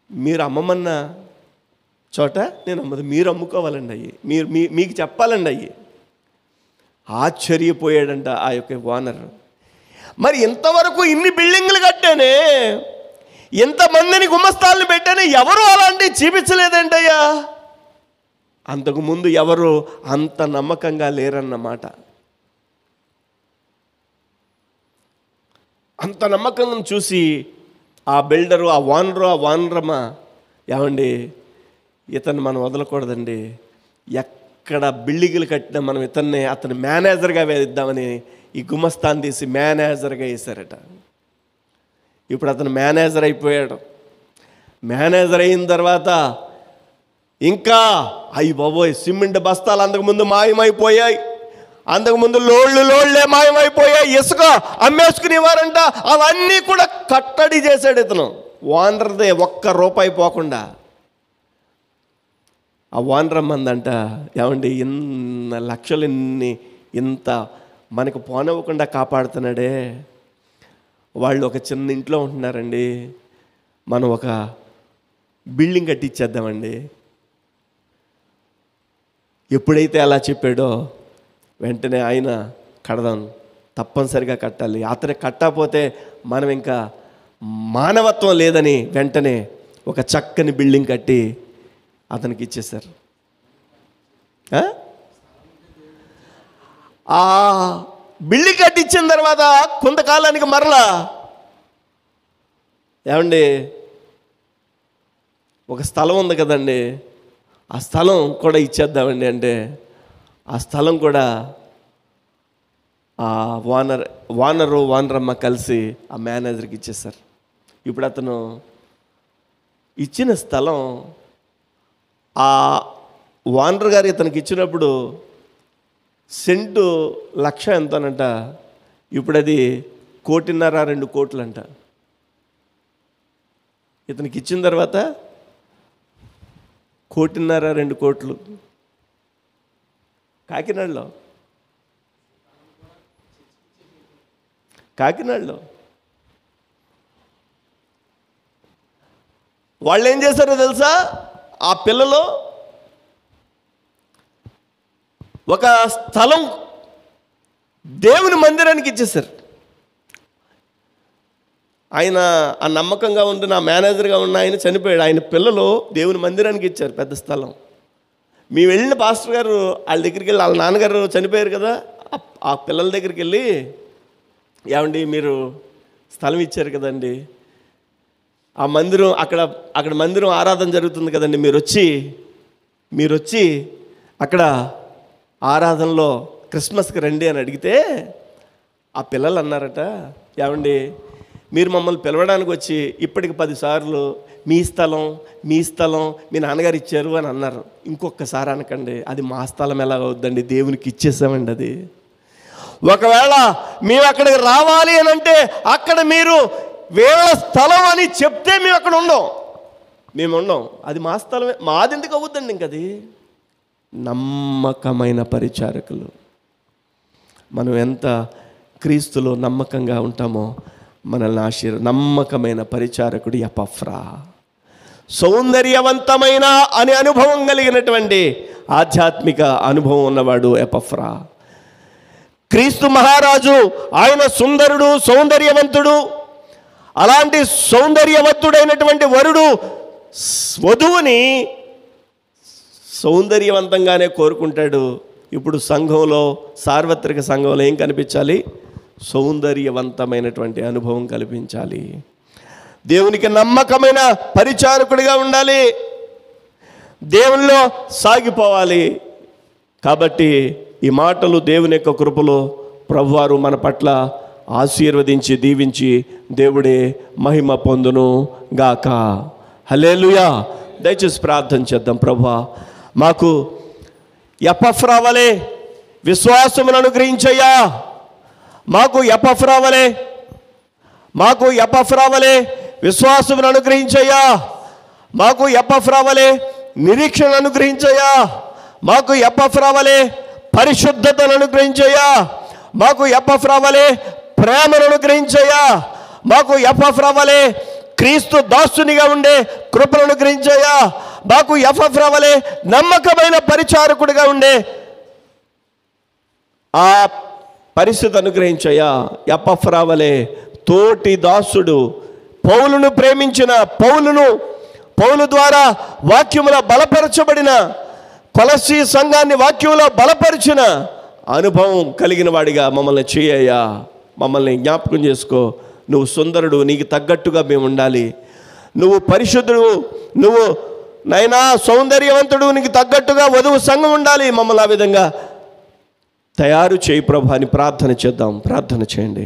మీరు అమ్మమన్న చోట నేను అమ్మదు, మీరు అమ్ముకోవాలండి అయ్యి, మీకు చెప్పాలండి అయ్యి. ఆశ్చర్యపోయాడంట ఆ యొక్క ఓనర్. మరి ఇంతవరకు ఇన్ని బిల్డింగ్లు కట్టానే, ఎంతమందిని గుమస్తాలను పెట్టానే, ఎవరు అలాంటివి చూపించలేదంటయ్యా. అంతకుముందు ఎవరు అంత నమ్మకంగా లేరన్నమాట. అంత నమ్మకం చూసి ఆ బిల్డరు, ఆ ఓనరమ్మ, ఏమండి ఇతన్ని మనం వదలకూడదండి, ఎక్కడ బిల్డింగులు కట్టినా మనం అతన్ని మేనేజర్గా వేద్దామని ఈ గుమస్తాన్ని తీసి మేనేజర్గా వేశారట. ఇప్పుడు అతను మేనేజర్ అయిపోయాడు. మేనేజర్ అయిన తర్వాత ఇంకా అయ్యి బాబోయ్ సిమెంట్ బస్తాలు అంతకుముందు మాయమైపోయాయి, అంతకుముందు లోళ్ళే మాయమైపోయాయి, ఇసుక అమ్మేసుకునేవారంట, అవన్నీ కూడా కట్టడి చేశాడు ఇతను. ఓనర్దే ఒక్క రూపాయి పోకుండా. ఆ ఓనర్ అమ్మందంట, ఏమండి ఇన్ని లక్షలు ఇంత మనకు పోనివ్వకుండా కాపాడుతున్నాడే, వాళ్ళు ఒక చిన్న ఇంట్లో ఉంటున్నారండి, మనం ఒక బిల్డింగ్ కట్టించేద్దామండి. ఎప్పుడైతే అలా చెప్పాడో వెంటనే ఆయన కడదాం, తప్పనిసరిగా కట్టాలి, అతను కట్టకపోతే మనం ఇంకా మానవత్వం లేదని వెంటనే ఒక చక్కని బిల్డింగ్ కట్టి అతనికి ఇచ్చేశారు. ఆ బిల్డింగ్ కట్టించిన తర్వాత కొంతకాలానికి మరలా ఏమండి ఒక స్థలం ఉంది కదండి, ఆ స్థలం కూడా ఇచ్చేద్దామండి అంటే ఆ స్థలం కూడా ఆ ఓనరమ్మ కలిసి ఆ మేనేజర్కి ఇచ్చేశారు. ఇప్పుడు అతను ఇచ్చిన స్థలం ఆ ఓనర్ గారు ఇతనికి ఇచ్చినప్పుడు సెంటు 1,00,000 ఎంతోనంట, ఇప్పుడు అది 1,50,00,000 2 కోట్లు అంట. ఇతనికి ఇచ్చిన తర్వాత 1,50,00,000 2 కోట్లు కాకినాడలో వాళ్ళు ఏం చేశారో తెలుసా? ఆ పిల్లలు ఒక స్థలం దేవుని మందిరానికి ఇచ్చేశారు. ఆయన ఆ నమ్మకంగా ఉండి నా మేనేజర్గా ఉన్న ఆయన చనిపోయాడు, ఆయన పిల్లలు దేవుని మందిరానికి ఇచ్చారు పెద్ద స్థలం. మేము వెళ్ళిన పాస్టర్ గారు వాళ్ళ దగ్గరికి వెళ్ళి, వాళ్ళ నాన్నగారు చనిపోయారు కదా, ఆ పిల్లల దగ్గరికి వెళ్ళి, ఏమండి మీరు స్థలం ఇచ్చారు కదండి, ఆ మందిరం అక్కడ మందిరం ఆరాధన జరుగుతుంది కదండి, మీరు వచ్చి అక్కడ ఆరాధనలో క్రిస్మస్కి రండి అని అడిగితే ఆ పిల్లలు అన్నారట, ఏమండి మీరు మమ్మల్ని పిలవడానికి వచ్చి ఇప్పటికి 10 సార్లు మీ స్థలం మీ నాన్నగారు ఇచ్చారు అని అన్నారు. ఇంకొకసారి అనకండి, అది మా స్థలం ఎలా అవుద్దండి, దేవునికి ఇచ్చేసామండి. అది ఒకవేళ మేము అక్కడికి రావాలి అని అంటే అక్కడ మీరు వేళ స్థలం అని చెప్తే మేము అక్కడ మేము ఉండం, అది మా స్థలమే, మాది ఎందుకు అవుద్దండి ఇంకది. నమ్మకమైన పరిచారకులు, మనం ఎంత క్రీస్తులో నమ్మకంగా ఉంటామో మనల్ని నమ్మకమైన పరిచారకుడు ఎపఫ్రా, సౌందర్యవంతమైన అనే అనుభవం కలిగినటువంటి ఆధ్యాత్మిక అనుభవం ఉన్నవాడు ఎపఫ్రా. క్రీస్తు మహారాజు ఆయన సుందరుడు, సౌందర్యవంతుడు. అలాంటి సౌందర్యవంతుడైనటువంటి వరుడు వధువుని సౌందర్యవంతంగానే కోరుకుంటాడు. ఇప్పుడు సంఘంలో, సార్వత్రిక సంఘంలో ఏం కనిపించాలి? సౌందర్యవంతమైనటువంటి అనుభవం కల్పించాలి. దేవునికి నమ్మకమైన పరిచారకుడిగా ఉండాలి, దేవునిలో సాగిపోవాలి. కాబట్టి ఈ మాటలు దేవుని యొక్క కృపలో ప్రభువారు మన పట్ల ఆశీర్వదించి దీవించి దేవుడే మహిమ పొందును గాక. హల్లెలూయా. దయచేసి ప్రార్థన చేద్దాం. ప్రభువా, మాకు ఎపఫ్రా వలె విశ్వాసమును అనుగ్రహించయ్యా. మాకు ఎపఫ్రా వలె విశ్వాసమును అనుగ్రహించయ్యా. మాకు ఎపఫ్రా వలె నిరీక్షణ అనుగ్రహించయ్యా. మాకు ఎపఫ్రా వలె పరిశుద్ధతను అనుగ్రహించయ్యా. మాకు ఎపఫ్రా వలె ప్రేమను అనుగ్రహించయ్యా. మాకు ఎపఫ్రా వలె క్రీస్తు దాసునిగా ఉండే కృపను అనుగ్రహించయ్యా. మాకు ఎపఫ్రా వలె నమ్మకమైన పరిచారకుడిగా ఉండే ఆ పరిస్థితి అనుగ్రహించయ్యా. ఎపఫ్రా వలె తోటి దాసుడు, పౌలును ప్రేమించిన, పౌలు ద్వారా వాక్యములో బలపరచబడిన, కొలస్సీ సంఘాన్ని వాక్యంలో బలపరిచిన అనుభవం కలిగిన వాడిగా మమ్మల్ని చేయయ్యా. మమ్మల్ని జ్ఞాపకం చేసుకో. నువ్వు సుందరుడు, నీకు తగ్గట్టుగా మేము ఉండాలి. నువ్వు పరిశుద్ధుడు, నువ్వు నైనా సౌందర్యవంతుడు, నీకు తగ్గట్టుగా వధువు సంఘం ఉండాలి. మమ్మల్ని ఆ విధంగా తయారు చేయి ప్రభు అని ప్రార్థన చేద్దాం. ప్రార్థన చేయండి.